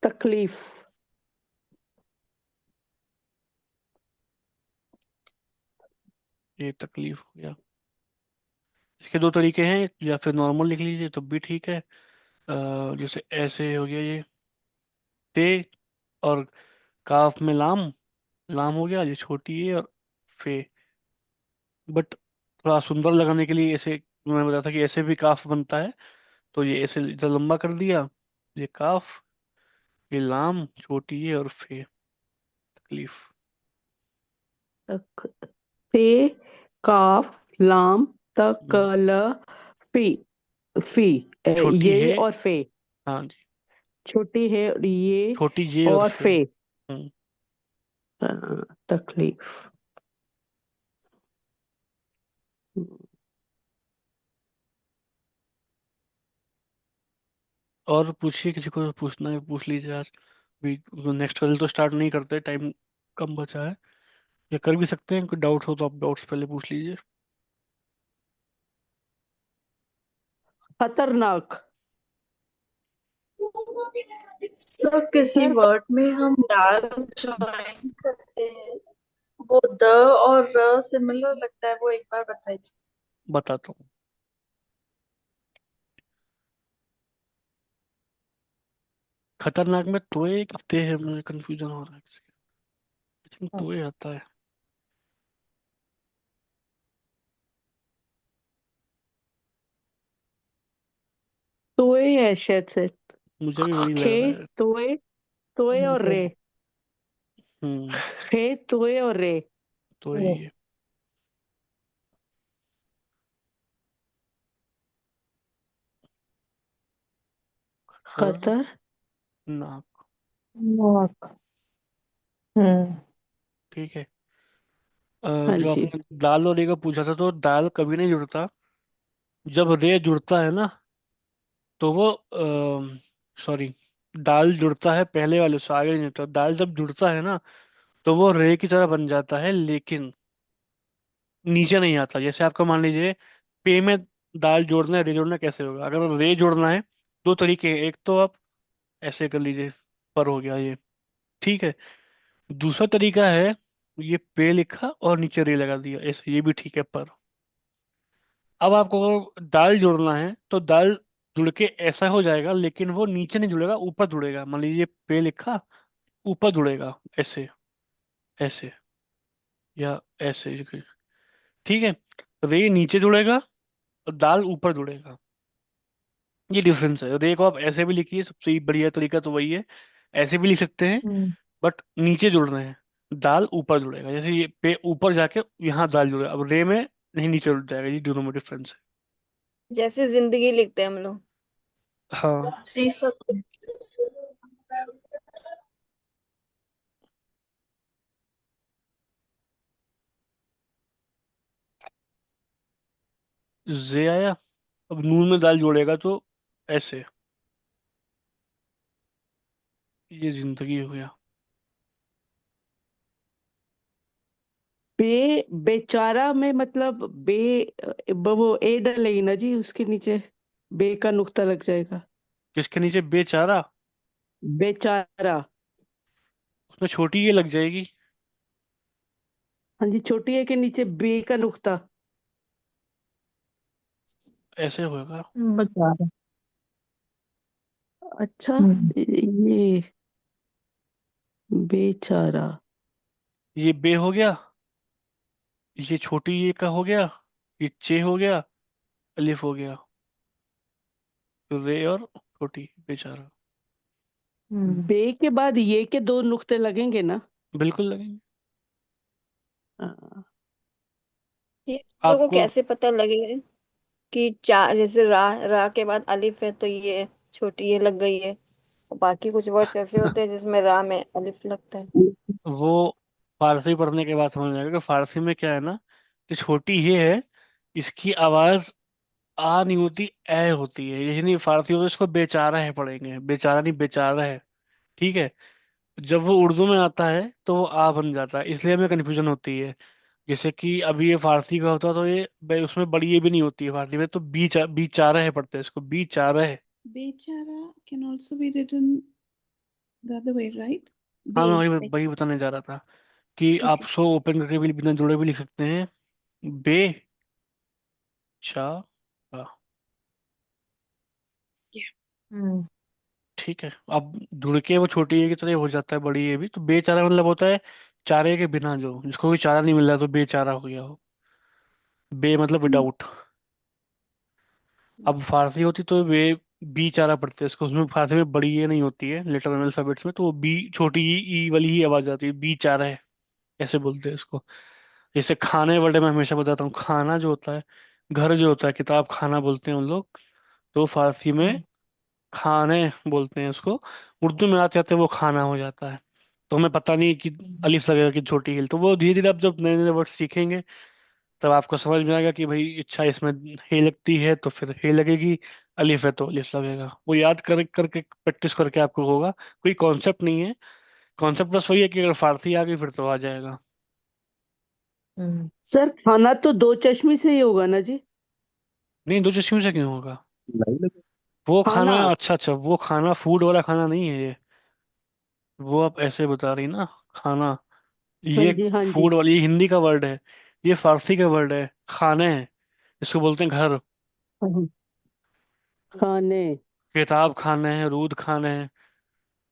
तकलीफ। ये तकलीफ हो गया। इसके 2 तरीके हैं, या फिर नॉर्मल लिख लीजिए तब भी ठीक है। जैसे ऐसे हो गया ये, ते, और काफ में लाम, लाम हो गया, ये छोटी है, और फे। बट थोड़ा सुंदर लगाने के लिए ऐसे मैंने बताया था कि ऐसे भी काफ बनता है, तो ये ऐसे इधर लंबा कर दिया। ये काफ, ये लाम छोटी है, और फे तकलीफ। तक ते काफ लाम हम्म, तकल फी। फी छोटी ये है। और फे। हाँ जी। छोटी है और ये छोटी जे और और फे। फे। तकलीफ। और पूछिए, किसी को पूछना है पूछ लीजिए आज भी। नेक्स्ट कल तो स्टार्ट नहीं करते, टाइम कम बचा है। या कर भी सकते हैं, कोई डाउट हो तो आप डाउट्स पहले पूछ लीजिए। खतरनाक। सर किसी सर वर्ड में हम डाल ज्वाइन करते हैं, वो द और र सिमिलर लगता है, वो एक बार बताइए। बताता हूँ। खतरनाक में तोए एक हफ्ते है, मुझे कंफ्यूजन हो रहा है किसी। आई थिंक तोए आता है। तोए है शायद से। मुझे भी वही लग खे रहा है। तोए, तोए और रे। हम्म खे तोए और रे। तोए ही है। और खतर। नाक। नाक। हम्म। ठीक है। हाँ जो जी। आपने दाल और रे का पूछा था, तो दाल कभी नहीं जुड़ता। जब रे जुड़ता है ना, तो वो सॉरी, दाल जुड़ता है पहले वाले से, आगे नहीं जुड़ता। दाल जब जुड़ता है ना, तो वो रे की तरह बन जाता है, लेकिन नीचे नहीं आता। जैसे आपका मान लीजिए, पे में दाल जोड़ना है, रे जोड़ना कैसे होगा? अगर रे जोड़ना है, दो तरीके हैं। एक तो आप ऐसे कर लीजिए, पर हो गया ये, ठीक है। दूसरा तरीका है, ये पे लिखा और नीचे रे लगा दिया ऐसे, ये भी ठीक है, पर। अब आपको अगर दाल जोड़ना है, तो दाल जुड़ के ऐसा हो जाएगा, लेकिन वो नीचे नहीं जुड़ेगा, ऊपर जुड़ेगा। मान लीजिए पे लिखा, ऊपर जुड़ेगा ऐसे, ऐसे, या ऐसे, ठीक है। रे नीचे जुड़ेगा और दाल ऊपर जुड़ेगा। ये डिफरेंस है। रे को आप ऐसे भी लिखिए, सबसे बढ़िया तरीका तो वही है। ऐसे भी लिख सकते हैं, हम्म। बट नीचे जुड़ रहे हैं, दाल ऊपर जुड़ेगा। जैसे ये पे ऊपर जाके यहाँ दाल जुड़ेगा, अब रे में नहीं, नीचे जुड़ जाएगा। ये दोनों में डिफरेंस जैसे जिंदगी लिखते हैं हम लोग। है। हाँ। जी सब। जे आया। अब नून में दाल जोड़ेगा तो ऐसे, ये जिंदगी हो गया। बेचारा में मतलब वो ए डलेगी ना जी उसके नीचे, बे का नुक्ता लग जाएगा। जिसके नीचे बेचारा, बेचारा। उसमें छोटी ये लग जाएगी। हाँ जी, छोटी है के नीचे बे का नुक्ता। ऐसे होगा। बेचारा। अच्छा। हम्म। ये बेचारा। ये बे हो गया, ये छोटी ये का हो गया, ये चे हो गया, अलिफ हो गया, रे और छोटी बेचारा। हम्म। बे के बाद ये के दो नुक्ते लगेंगे ना? बिल्कुल लगेंगे। हाँ। ये हम लोगों को आपको कैसे पता लगे कि चार, जैसे रा रा के बाद अलिफ है तो ये छोटी ये लग गई है, और बाकी कुछ वर्ड्स ऐसे होते हैं जिसमें रा में अलिफ लगता है। वो फारसी पढ़ने के बाद समझ आएगा कि फारसी में क्या है ना, कि छोटी ये है, इसकी आवाज आ नहीं होती, ए होती है। यही नहीं, फारसी में तो इसको बेचारा है पढ़ेंगे, बेचारा नहीं, बेचारा है। ठीक है। जब वो उर्दू में आता है तो वो आ बन जाता है, इसलिए हमें कन्फ्यूजन होती है। जैसे कि अभी ये फारसी का होता तो ये उसमें बड़ी ये भी नहीं होती है फारसी में, तो बीचारा है पढ़ते हैं इसको, बीचारा है। Bechara can also be written the other way, right? हाँ, मैं Be, वही like, वही बताने जा रहा था कि आप okay. सो ओपन करके भी बिना जुड़े भी लिख सकते हैं, बेचारा। Yeah. हम्म। ठीक है। अब जुड़ के वो छोटी ए की तरह हो जाता है बड़ी ए भी, तो बेचारा मतलब होता है चारे के बिना, जो जिसको कोई चारा नहीं मिल रहा तो बेचारा हो गया हो। बे मतलब Hmm. विदाउट। अब फारसी होती तो वे बी चारा पढ़ते हैं इसको, उसमें फारसी में बड़ी ये नहीं होती है लिटरल अल्फाबेट्स में, तो वो बी छोटी ई वाली ही आवाज आती है, बी चारा है, ऐसे बोलते हैं इसको। जैसे खाने वर्ड मैं हमेशा बताता हूँ, खाना जो होता है, घर जो होता है, किताब खाना बोलते हैं उन लोग, तो फारसी में हम्म। खाने बोलते हैं उसको। उर्दू में आते आते वो खाना हो जाता है। तो हमें पता नहीं कि अलिफ लगेगा कि छोटी हिल, तो वो धीरे धीरे आप जब नए नए वर्ड सीखेंगे, तब आपको समझ में आएगा कि भाई अच्छा, इसमें हे लगती है तो फिर हे लगेगी, अलिफ है तो अलिफ लगेगा। वो याद कर करके प्रैक्टिस करके आपको होगा। कोई कॉन्सेप्ट नहीं है। कॉन्सेप्ट बस वही है कि अगर फारसी आ गई फिर तो आ जाएगा। हम्म। सर, खाना तो दो चश्मी से ही होगा ना जी? नहीं, दो चश्मे से क्यों होगा? वो खाना, खाना। अच्छा अच्छा, वो खाना फूड वाला खाना नहीं है ये। वो आप ऐसे बता रही ना, खाना, हाँ ये जी, हाँ जी। फूड वाली, ये हिंदी का वर्ड है, ये फारसी का वर्ड है, खाने हैं, इसको बोलते हैं घर। हाँ, खाने। किताब खाने हैं, दूध खाने हैं,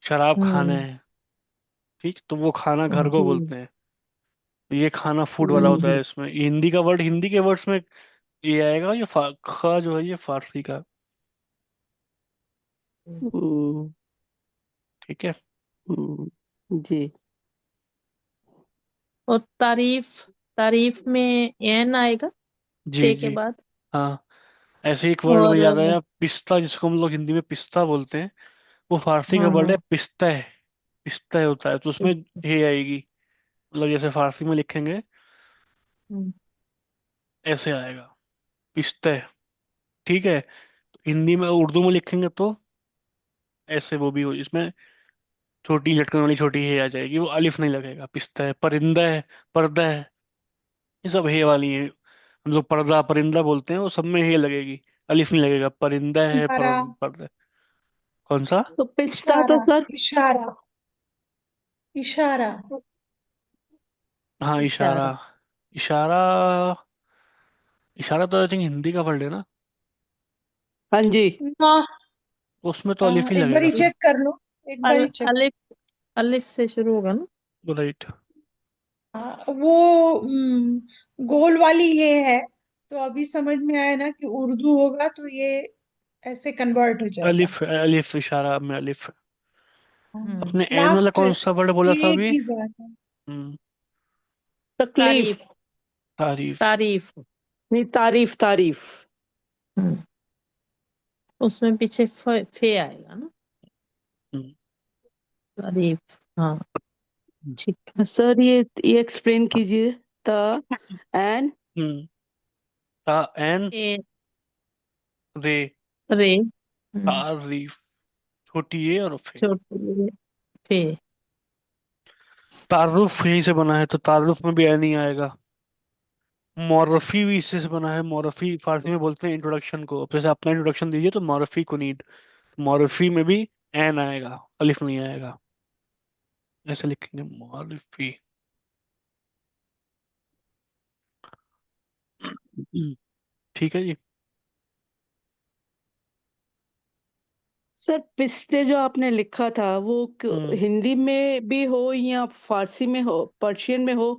शराब खाने हम्म। हैं। ठीक, तो वो खाना घर को हम्म, बोलते हैं। ये खाना फूड वाला होता है। हम्म, इसमें ये हिंदी का वर्ड, हिंदी के वर्ड्स में ये आएगा। ये खा जो है, ये फारसी का। हम्म, ठीक है। जी। और तारीफ, तारीफ में एन आएगा जी ते के जी। बाद। हाँ। ऐसे ही एक वर्ड और मुझे याद आया, पिस्ता, जिसको हम लोग हिंदी में पिस्ता बोलते हैं, वो फारसी का हाँ वर्ड है हाँ पिस्ता है। पिस्ता है होता है, तो उसमें हे आएगी, मतलब जैसे फारसी में लिखेंगे हम्म, ऐसे आएगा, पिस्ता है। ठीक है, तो हिंदी में उर्दू में लिखेंगे तो ऐसे वो भी हो, इसमें छोटी लटकन वाली छोटी हे आ जाएगी, वो अलिफ नहीं लगेगा। पिस्ता है, परिंदा है, पर्दा है, ये सब हे वाली है। हम लोग पर्दा परिंदा बोलते हैं, वो सब में हे लगेगी, अलिफ नहीं लगेगा। परिंदा है, इशारा। पर्दा। कौन सा? तो पिस्ता तो इशारा। सर, इशारा। इशारा। हाँ, इशारा। इशारा। इशारा। इशारा तो आई थिंक हिंदी का वर्ड है ना, हाँ जी। ना। उसमें तो अलिफ ही एक बार ही लगेगा। चेक कर लो। एक बार ही चेक। अलिफ, अलिफ से शुरू होगा ना। राइट। वो गोल वाली ये है। तो अभी समझ में आया ना कि उर्दू होगा तो ये ऐसे कन्वर्ट हो जाएगा। अलिफ, अलिफ इशारा में अलिफ। अपने एन वाला लास्ट कौन सा वर्ड बोला था एक अभी? ही बात है। हम्म, तकलीफ। तारीफ। तारीफ। तारीफ। नहीं, तारीफ तारीफ। हम्म, उसमें पीछे फे आएगा ना। हम्म, तारीफ। हाँ ठीक है। सर ये एक्सप्लेन कीजिए। त एन। हम्म, ता एन ए रे, रे। तारीफ, छोटी ए और फे। छोटी फे। तारुफ यहीं से बना है, तो तारुफ में भी एन ही आएगा। मौरफी भी इससे से बना है। मौरफी फारसी में बोलते हैं इंट्रोडक्शन को, जैसे अपना इंट्रोडक्शन दीजिए तो मौरफी को नीड, मौरफी में भी एन आएगा, अलिफ नहीं आएगा। ऐसे लिखेंगे मौरफी। ठीक है जी। सर पिस्ते जो आपने लिखा था वो हम्म, हिंदी में भी हो या फारसी में हो, पर्शियन में हो,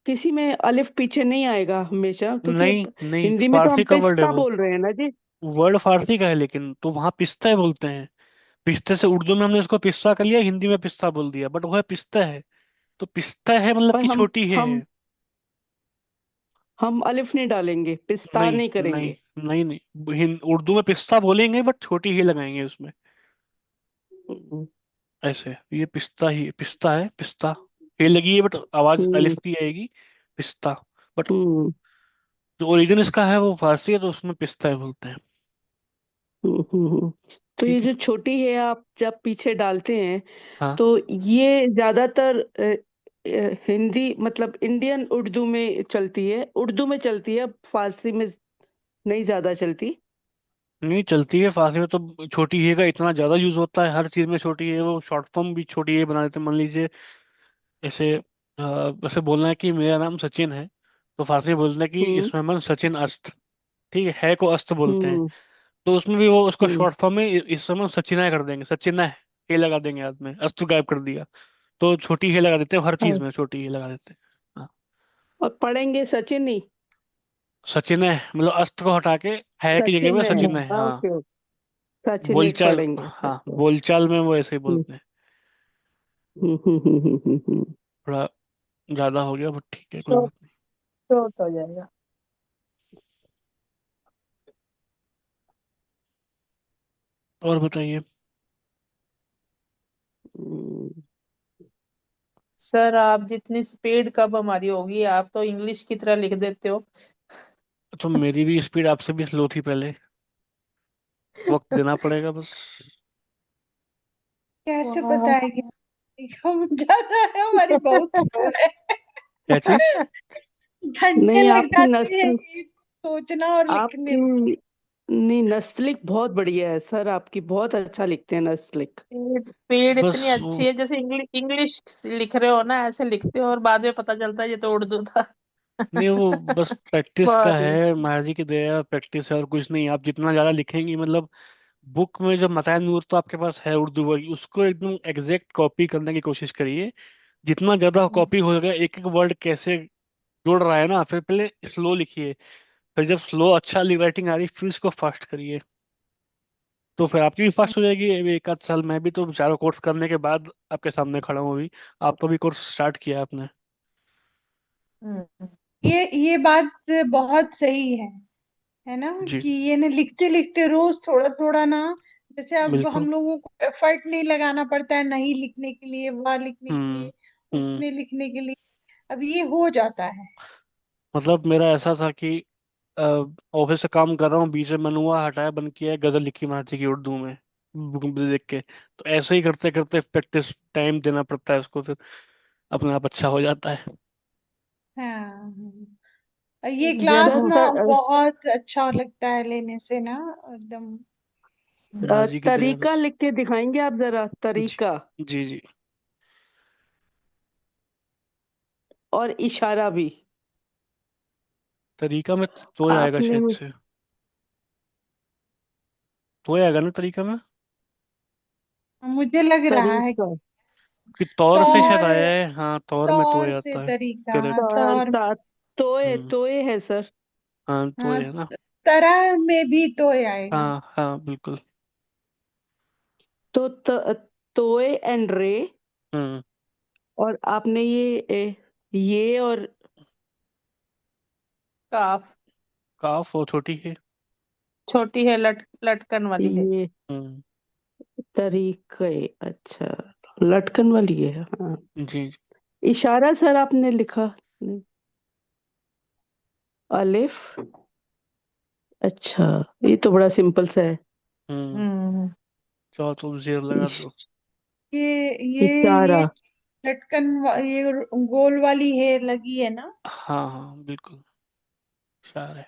किसी में अलिफ पीछे नहीं आएगा हमेशा, क्योंकि नहीं अब नहीं, हिंदी में तो हम फारसी का वर्ड है पिस्ता वो। बोल रहे हैं ना जी। वर्ड फारसी का है, लेकिन तो वहाँ पिस्ता है बोलते हैं। पिस्ते से उर्दू में हमने उसको पिस्ता कर लिया, हिंदी में पिस्ता बोल दिया, बट वो है पिस्ता है। तो पिस्ता है मतलब पर कि हम छोटी है। हम हम अलिफ नहीं डालेंगे, पिस्ता नहीं नहीं नहीं करेंगे। नहीं नहीं, उर्दू में पिस्ता बोलेंगे बट छोटी ही लगाएंगे उसमें। हम्म। ऐसे ये पिस्ता ही, पिस्ता है, पिस्ता। ये लगी है बट आवाज हम्म। अलिफ की आएगी, पिस्ता। बट हम्म। जो ओरिजिन इसका है वो फारसी है, तो उसमें पिस्ता है बोलते हैं। हम्म। तो ये ठीक है। जो छोटी है आप जब पीछे डालते हैं, हाँ, तो ये ज्यादातर हिंदी मतलब इंडियन उर्दू में चलती है, उर्दू में चलती है, फारसी में नहीं ज्यादा चलती। नहीं चलती है फारसी में तो। छोटी है का इतना ज्यादा यूज होता है हर चीज में, छोटी है, वो शॉर्ट फॉर्म भी छोटी है बना देते हैं। मान लीजिए ऐसे, वैसे बोलना है कि मेरा नाम सचिन है, तो फारसी में बोलना है कि हम्म। इसमें मन सचिन अस्त। ठीक है को अस्त बोलते हैं, हम्म। तो उसमें भी वो उसका हम्म। शॉर्ट फॉर्म में इस समय सचिना कर देंगे, सचिना है, ये लगा देंगे हाथ में, अस्त गायब कर दिया। तो छोटी हे लगा देते हैं, हर चीज हाँ, में छोटी हे लगा देते हैं। हाँ, और पढ़ेंगे सचिन ही। सचिन है मतलब अस्त को हटा के है की जगह पे सचिन है। सचिन है। हाँ, ओके। सचिन ही बोलचाल, पढ़ेंगे, हाँ ओके। बोलचाल में वो ऐसे ही हम्म। बोलते हैं। हम्म। हम्म। थोड़ा ज्यादा हो गया बट ठीक है, कोई शॉर्ट, बात नहीं। शॉर्ट हो जाएगा। और बताइए। हम्म। सर आप जितनी स्पीड कब हमारी होगी, आप तो इंग्लिश की तरह लिख देते हो। तो मेरी भी स्पीड आपसे भी स्लो थी पहले, वक्त देना पड़ेगा बस। कैसे वाह। बताएंगे? हम ज्यादा है, हमारी बहुत स्लो है। क्या चीज? घंटे नहीं, लग आपकी जाते हैं नस्ल, ये सोचना और लिखने में। आपकी, नहीं नस्लिक बहुत बढ़िया है सर, आपकी बहुत अच्छा लिखते हैं नस्लिक। स्पीड स्पीड बस इतनी वो, अच्छी है, जैसे इंग्लिश इंग्लिश लिख रहे हो ना, ऐसे लिखते हो और बाद में पता चलता है ये तो उर्दू था। नहीं वो बस प्रैक्टिस का बहुत ही। है, महाराज जी की दया, प्रैक्टिस है और कुछ नहीं। आप जितना ज्यादा लिखेंगी, मतलब बुक में जो मताया नूर तो आपके पास है उर्दू वाली, उसको एकदम एग्जैक्ट कॉपी करने की कोशिश करिए। जितना ज्यादा कॉपी हो जाएगा, एक एक वर्ड कैसे जुड़ रहा है ना, फिर पहले स्लो लिखिए, फिर जब स्लो अच्छा राइटिंग आ रही फिर इसको फास्ट करिए, तो फिर आपकी भी फास्ट हो जाएगी। अभी एक आध साल मैं भी तो चारों कोर्स करने के बाद आपके सामने खड़ा हूँ अभी। आपका भी कोर्स स्टार्ट किया आपने। हम्म। ये बात बहुत सही है है ना, जी। कि ये ना लिखते लिखते रोज थोड़ा थोड़ा ना, जैसे अब बिल्कुल। हम लोगों को एफर्ट नहीं लगाना पड़ता है नहीं लिखने के लिए, वाह लिखने के हम्म। लिए, हम्म। उसने लिखने के लिए, अब ये हो जाता है। मतलब मेरा ऐसा था कि ऑफिस से काम कर रहा हूँ, बीच में मनुआ हटाया, बंद किया है, गजल लिखी मराठी की उर्दू में बुक में देख के। तो ऐसे ही करते करते प्रैक्टिस टाइम देना पड़ता है उसको, फिर अपने आप अच्छा हो जाता है। हाँ, ये क्लास सर ना बहुत अच्छा लगता है लेने से ना, एकदम। माँ जी की दया तरीका बस। लिख के दिखाएंगे आप जरा, जी। तरीका जी। जी। और इशारा भी। तरीका में तो आएगा आपने शायद से। तो आएगा ना तरीका में। मुझे लग रहा है तरीका कि तौर से शायद तौर, आया है, हाँ तौर में तो तौर से आता है। तरीका, करेक्ट। तौर। तोए हम्म। तोए है सर। हाँ तो हाँ, है ना। तरह में भी तो आएगा। हाँ हाँ बिल्कुल। तो तोए एंड रे। हम्म। और आपने ये और काफ, काफ और छोटी है। छोटी है, लटकन वाली है। ये हम्म। तरीके। अच्छा, लटकन वाली है, हाँ। जी। इशारा सर आपने लिखा नहीं। अलिफ। अच्छा, ये तो बड़ा सिंपल सा है। हम्म। हम्म। चाहो तो जेर लगा दो। इश, ये इशारा। लटकन ये गोल वाली हेयर लगी है ना। हाँ हाँ बिल्कुल। इशारा है।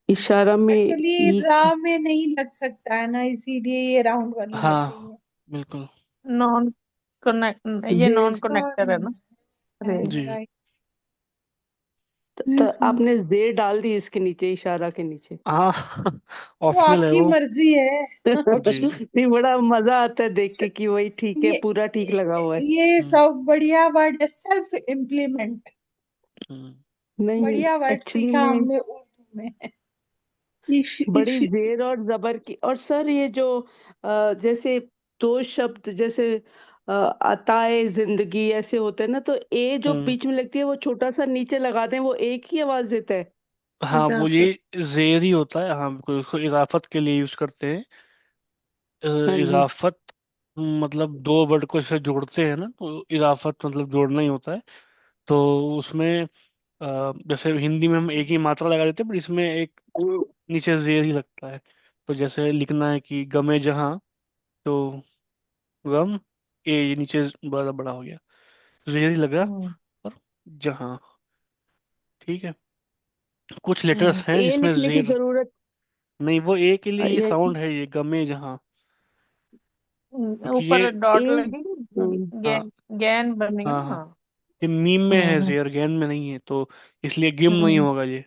इशारा में एक्चुअली ये ई। रा में नहीं लग सकता है ना, इसीलिए ये राउंड वाली लग हाँ गई है। बिल्कुल। नॉन कनेक्ट, ये नॉन जेर। और कनेक्टर है ना। रे। जी। राइट। Fine. आपने जेर डाल दी इसके नीचे, इशारा के नीचे। हाँ वो ऑप्शनल है आपकी वो। मर्जी है। जी। नहीं, बड़ा मजा आता है देख के कि वही ठीक है, ये पूरा ठीक लगा हुआ है। ये हम्म। सब बढ़िया वर्ड है, सेल्फ इम्प्लीमेंट। हम्म। नहीं, बढ़िया वर्ड एक्चुअली सीखा में हमने उर्दू में। बड़ी if you, जेर और जबर की। और सर ये जो जैसे दो शब्द जैसे अताए जिंदगी ऐसे होते हैं ना, तो ए जो हम्म। बीच में लगती है वो छोटा सा नीचे लगा दें, वो एक ही आवाज देता है। हाँ वो Izafat. ये जेर ही होता है, हाँ बिल्कुल, उसको इजाफत के लिए यूज करते हैं। हाँ जी। इजाफत मतलब दो वर्ड को इसे जोड़ते हैं ना, तो इजाफत मतलब जोड़ना ही होता है। तो उसमें जैसे हिंदी में हम एक ही मात्रा लगा देते हैं, पर इसमें एक नीचे जेर ही लगता है। तो जैसे लिखना है कि गमे जहाँ, तो गम, ये नीचे बड़ा बड़ा हो गया, जेर ही लगा। हम्म। और जहाँ, ठीक है। कुछ लेटर्स हम्म। हैं ए जिसमें लिखने की जेर जरूरत। नहीं, वो ए के लिए ये ये साउंड है, ये गमे जहाँ, क्योंकि ये ऊपर डॉट ए। लगेगी, हम्म, हाँ गैन बनेगा हाँ ना, हाँ, हाँ। ये मीम में है हम्म। जेर, गैन में नहीं है, तो इसलिए गिम नहीं हम्म। होगा ये।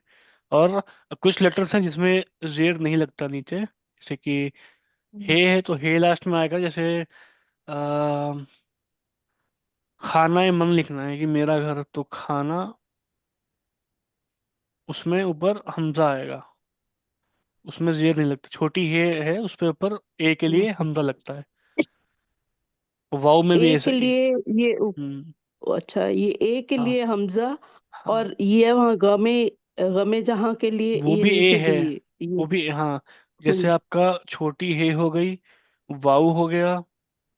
और कुछ लेटर्स हैं जिसमें जेर नहीं लगता नीचे, जैसे कि हम्म। हे है तो हे लास्ट में आएगा। जैसे आ, खाना मन लिखना है कि मेरा घर, तो खाना, उसमें ऊपर हमजा आएगा, उसमें जेर नहीं लगता। छोटी हे है, उस पे ऊपर ए के लिए हम्म। हमजा लगता है। वाव में भी ए ऐसा के ही। लिए ये हम्म। अच्छा, ये ए के हाँ लिए हमजा। हाँ, और ये वहाँ गमे, गमे जहाँ के लिए वो ये भी ए नीचे है। भी ये। वो भी हाँ, जैसे हम्म, आपका छोटी हे हो गई, वाऊ हो गया,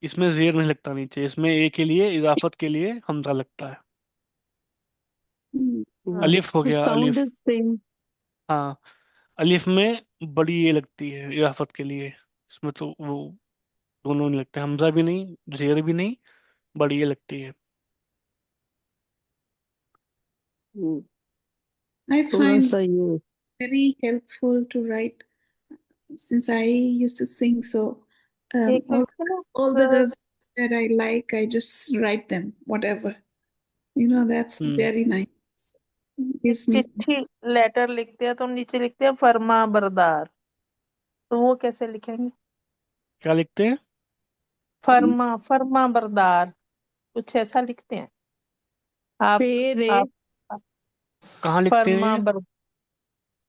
इसमें जेर नहीं लगता नीचे, इसमें ए के लिए इजाफत के लिए हमजा लगता है। अलिफ हो तो गया, साउंड अलिफ। Is same. हाँ, अलिफ में बड़ी ए लगती है इजाफत के लिए, इसमें तो वो दोनों नहीं लगते, हमजा भी नहीं, जेर भी नहीं, बड़ी ए लगती है। I थोड़ा find सा ये। very helpful to write since I used to sing. So एक all मिनट ना, all the girls that I like, I just write them whatever. That's hmm. very nice. Gives me some. चिट्ठी, letter लिखते हैं तो हम नीचे लिखते हैं फर्मा बरदार, तो वो कैसे लिखेंगे? क्या लिखते हैं? फर्मा, फर्मा बरदार, कुछ ऐसा लिखते हैं आप फेरे। आप कहाँ लिखते हैं फर्मा ये? बर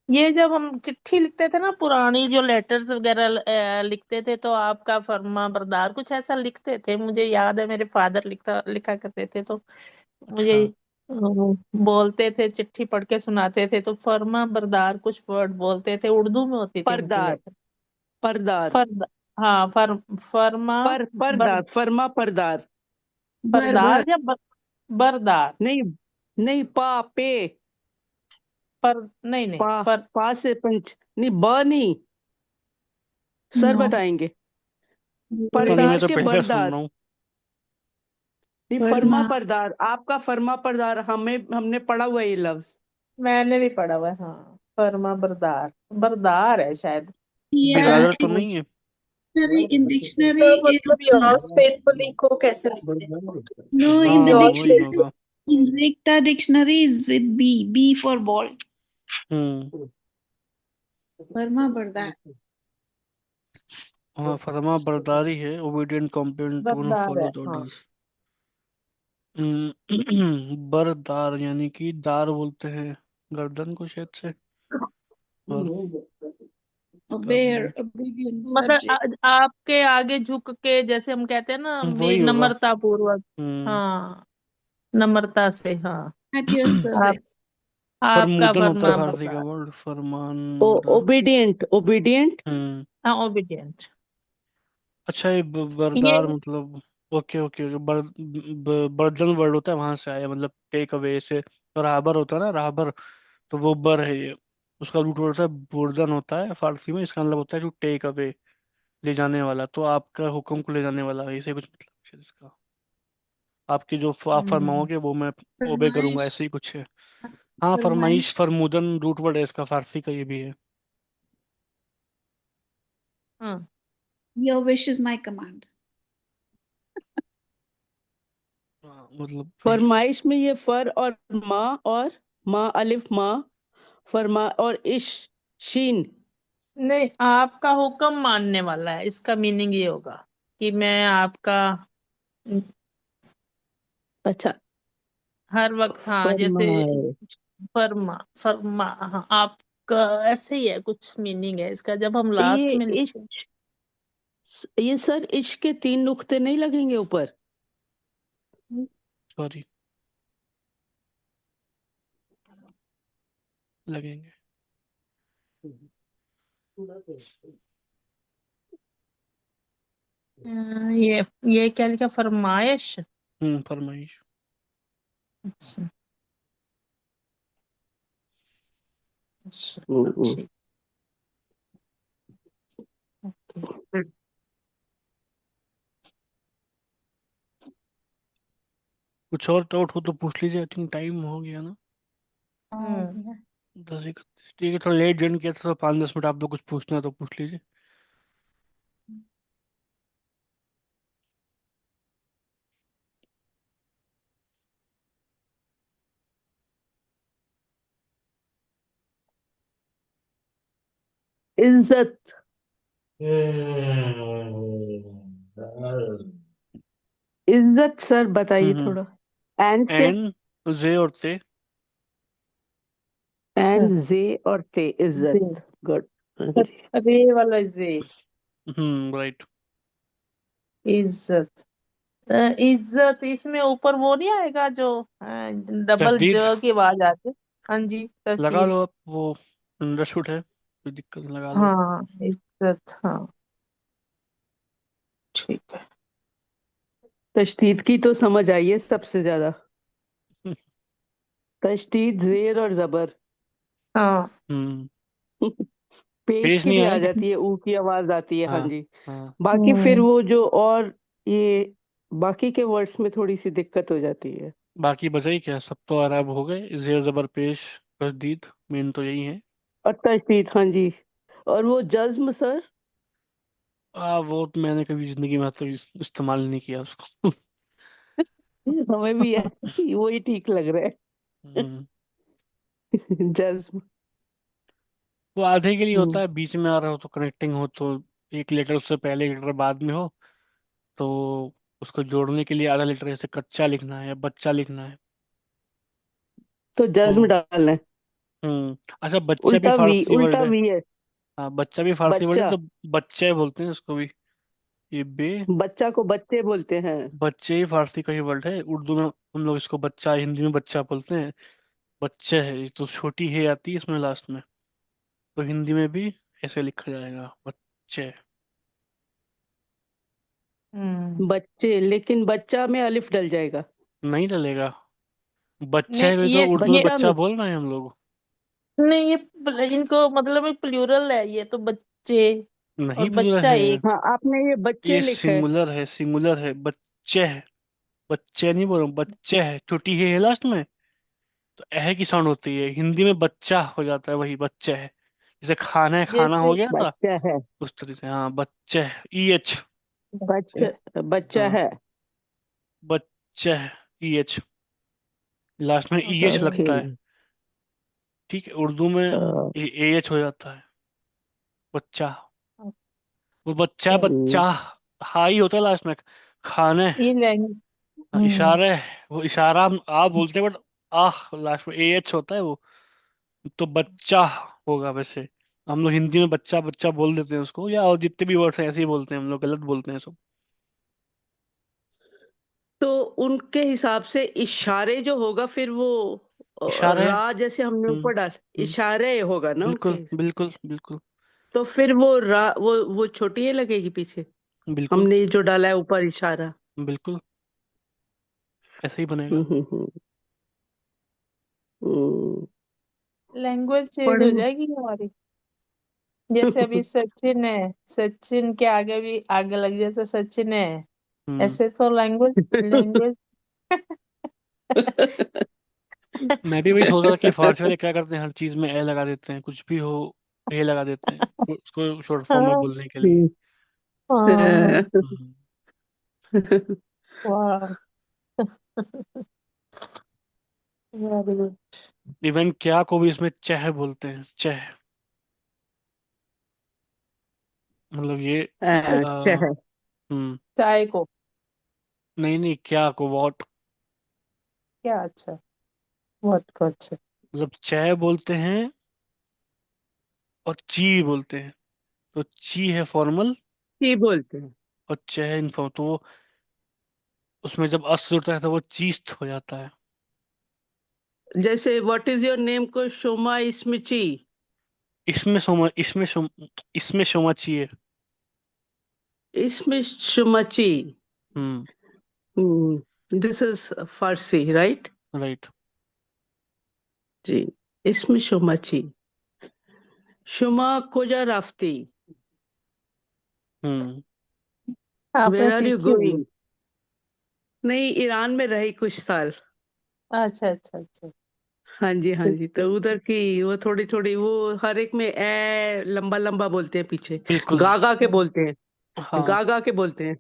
ये जब हम चिट्ठी लिखते थे ना, पुरानी जो लेटर्स वगैरह लिखते थे, तो आपका फर्मा बरदार कुछ ऐसा लिखते थे, मुझे याद है मेरे फादर लिखा करते थे, तो मुझे अच्छा। बोलते थे, चिट्ठी पढ़ के सुनाते थे, तो फर्मा बरदार कुछ वर्ड बोलते थे, उर्दू में होती थी उनकी परदार, लेटर। परदार, फर हाँ, फरमा बर परदार, फर्मा परदार। बर बर बरदार या बरदार। नहीं, नहीं, पे, नहीं नहीं, पा, पा से पंच नहीं, नहीं, सर नो बताएंगे। पता नहीं, मैं परदार तो के पहले सुन बरदार। रहा हूँ। नहीं, फर्मा फरमा परदार, आपका फर्मा परदार, हमने पढ़ा हुआ है ये लफ्ज। मैंने भी पढ़ा हुआ है, हाँ, फर्मा बरदार, बरदार है शायद। या बिरादर तो नहीं है। in dictionary सर is मतलब yours faithfully को कैसे लिखते हैं? no in the हाँ, yours वही dictionary होगा। in Rikta dictionary is with B for ball. Hmm. Farma Barda. हाँ, फरमा बरदारी है, ओबीडियंट कॉम्प्लाइंट टू एंड बरदार है, फॉलो द हाँ। ऑर्डर्स। बरदार यानी कि दार बोलते हैं गर्दन को शायद से। और Obey, obedience, मतलब subject. आपके आगे झुक के, जैसे हम कहते हैं ना, वही होगा। विनम्रता पूर्वक। हम्म। हाँ, नम्रता से, हाँ। At your आप service. आपका फरमूदन होता है फर्मा फारसी का बरदार। वर्ड, फरमान बरदार। Obedient, obedient. हम्म। हाँ, ओबीडियंट। अच्छा, ये ये बरदार मतलब। ओके ओके ओके, बर्दन वर्ड होता है, वहां से आया, मतलब टेक अवे से। तो राहबर होता है ना, राहबर। तो वो बर है ये। उसका रूट वर्ड होता है बुर्दन, होता है फारसी में। इसका मतलब होता है टू टेक अवे, ले जाने वाला। तो आपका हुक्म को ले जाने वाला, ऐसे कुछ मतलब है इसका। आपकी जो आप हम्म, फरमाओगे वो मैं ओबे करूंगा, ऐसे Farmaish, ही कुछ है। हाँ, फरमाइश farmaish. फरमूदन रूट वर्ड है इसका, फारसी का ये भी है। हाँ। Your wish is my command. हाँ, मतलब वही। फरमाइश में ये फर और माँ, और माँ अलिफ माँ, फरमा और इश, शीन। नहीं, आपका हुक्म मानने वाला है, इसका मीनिंग ये होगा कि मैं आपका अच्छा, हर वक्त, हाँ, जैसे फरमाए। फर्मा फर्मा, हाँ, आपका ऐसे ही है, कुछ मीनिंग है इसका, जब हम लास्ट ये में लिखते इस ये सर, इश के 3 नुक्ते नहीं लगेंगे ऊपर? हैं। सॉरी, लगेंगे। ये क्या लिखा, फरमाइश। फरमाइश। अच्छा, अच्छा, हम्म। ठीक। ओके। कुछ और डाउट हो तो पूछ लीजिए, आई थिंक टाइम हो गया ना। हो हम्म। गया। 10:31, ठीक है। थोड़ा लेट ज्वाइन किया था, तो 5-10 मिनट आप लोग कुछ पूछना है तो पूछ लीजिए। इज्जत, इज्जत सर बताइए हम्म। थोड़ा। एन से, एन, जे और ते। अच्छा, एन जे और ते, जे, इज्जत। गुड। हाँ जी। रे वाला जे, राइट। इज्जत। इज्जत, इसमें ऊपर वो नहीं आएगा जो डबल तशदीद ज की आवाज आती है? हाँ जी, लगा तस्दीर। लो आप, वो अंडरशूट है, कोई दिक्कत नहीं, लगा लो। हाँ, इज्जत, हाँ, ठीक है। तशदीद की तो समझ आई है सबसे ज्यादा। तशदीद, जेर और जबर। हाँ। हम्म। पेश पेश की नहीं भी आया आ लेकिन। जाती है, ऊ की आवाज आती है, हाँ हाँ। जी। हाँ। बाकी फिर हम्म। वो जो और ये बाकी के वर्ड्स में थोड़ी सी दिक्कत हो जाती है। बाकी बचा ही क्या, सब तो अरब हो गए, जेर जबर पेश तशदीद, मेन तो यही है। और तशदीद, हाँ जी। और वो जज्म सर। वो तो मैंने कभी जिंदगी में तो इस्तेमाल नहीं किया उसको। हमें भी है, वही ठीक लग रहा है। हम्म। जज्म। वो आधे के लिए होता हम्म। है, बीच में आ रहा हो तो कनेक्टिंग हो तो। एक लेटर उससे पहले, एक लेटर बाद में हो तो उसको जोड़ने के लिए आधा लेटर, जैसे कच्चा लिखना है या बच्चा लिखना है तो जज्म तो। डालना है। अच्छा, बच्चा भी उल्टा फारसी वर्ड उल्टा है। वी है। हाँ, बच्चा भी फारसी वर्ड है बच्चा। तो बच्चे बोलते हैं उसको भी। ये बे बच्चा को बच्चे बोलते हैं। बच्चे ही फारसी का ही वर्ड है। उर्दू में हम लोग इसको बच्चा, हिंदी में बच्चा बोलते हैं। बच्चे है ये तो, छोटी है आती है इसमें लास्ट में, तो हिंदी में भी ऐसे लिखा जाएगा, बच्चे। हम्म। बच्चे, लेकिन बच्चा में अलिफ डल जाएगा। नहीं डलेगा। बच्चे में नहीं तो ये उर्दू में ये बच्चा बच्चा में। बोल रहे हैं हम लोग। नहीं, ये इनको मतलब एक प्लूरल है, ये तो बच्चे नहीं और प्लूरल बच्चा है, एक। हाँ, आपने ये बच्चे ये लिखा है। सिंगुलर है, सिंगुलर है, बच्चे है। बच्चे नहीं बोल रहा हूँ, बच्चे है, छोटी है लास्ट में, तो एह की साउंड होती है। हिंदी में बच्चा हो जाता है, वही बच्चे है। जैसे खाना है, खाना हो जैसे गया था, बच्चा है। उस तरीके से। हाँ, बच्चे है, ई एच। बच्चा, बच्चा हाँ, है। बच्चे है, ई एच, लास्ट में ई एच ओके। लगता है। ठीक है, उर्दू में ए एच हो जाता है, बच्चा। वो बच्चा, बच्चा हाई होता है लास्ट में। खाने, ये लैंग्वेज। हाँ, इशारे, वो इशारा हम आ बोलते हैं, बट आह लास्ट में ए एच होता है वो। तो बच्चा होगा वैसे। हम लोग हिंदी में बच्चा बच्चा बोल देते हैं उसको, या और जितने भी वर्ड्स हैं ऐसे ही बोलते हैं हम लोग, गलत बोलते हैं सब। तो उनके हिसाब से इशारे जो होगा फिर वो इशारे। रा जैसे हमने हम्म। ऊपर डाल, हम्म। इशारे होगा ना बिल्कुल उनके। बिल्कुल बिल्कुल। तो फिर वो रा, वो छोटी ही लगेगी पीछे। बिल्कुल हमने जो डाला है ऊपर इशारा। बिल्कुल ऐसे ही बनेगा। हम्म। हम्म। लैंग्वेज चेंज हो पढ़ जाएगी हमारी। जैसे अभी सचिन है, सचिन के आगे भी आगे लग जैसे सचिन है, हम्म। ऐसे तो लैंग्वेज लैंग्वेज मैं भी वही सोच रहा था कि फारसी वाले क्या करते हैं, हर चीज में ए लगा देते हैं, कुछ भी हो ए लगा देते हैं उसको शॉर्ट फॉर्म में हाँ। बोलने के लिए। हाँ। हम्म। वाह। Very good. इवन क्या को भी इसमें चह बोलते हैं, चह। मतलब ये अच्छा आ, है। हम्म। चाय को नहीं नहीं, क्या को वॉट। क्या? अच्छा, बहुत को अच्छा। मतलब चह बोलते हैं और ची बोलते हैं। तो ची है फॉर्मल, ची बोलते हैं। और चह इनफॉर्म, तो वो उसमें जब अस्त होता है तो वो चीस्त हो जाता है। जैसे व्हाट इज योर नेम को शोमा इस्मिची। इसमें शोमा ची है। इसमें शुमाची। हम्म। This is Farsi right. Right. जी। इसमें शुमाची। शुमा कोजा राफ्ती। हम्म। आपने वेर आर यू सीखी हुई है। गोइंग। नहीं, ईरान में रही कुछ साल। अच्छा अच्छा अच्छा। हाँ जी, हाँ ठीक जी, तो ठीक। उधर की वो थोड़ी थोड़ी वो हर एक में ए लंबा लंबा बोलते हैं पीछे। बिल्कुल। गागा के बोलते हैं। हाँ। गागा के बोलते हैं।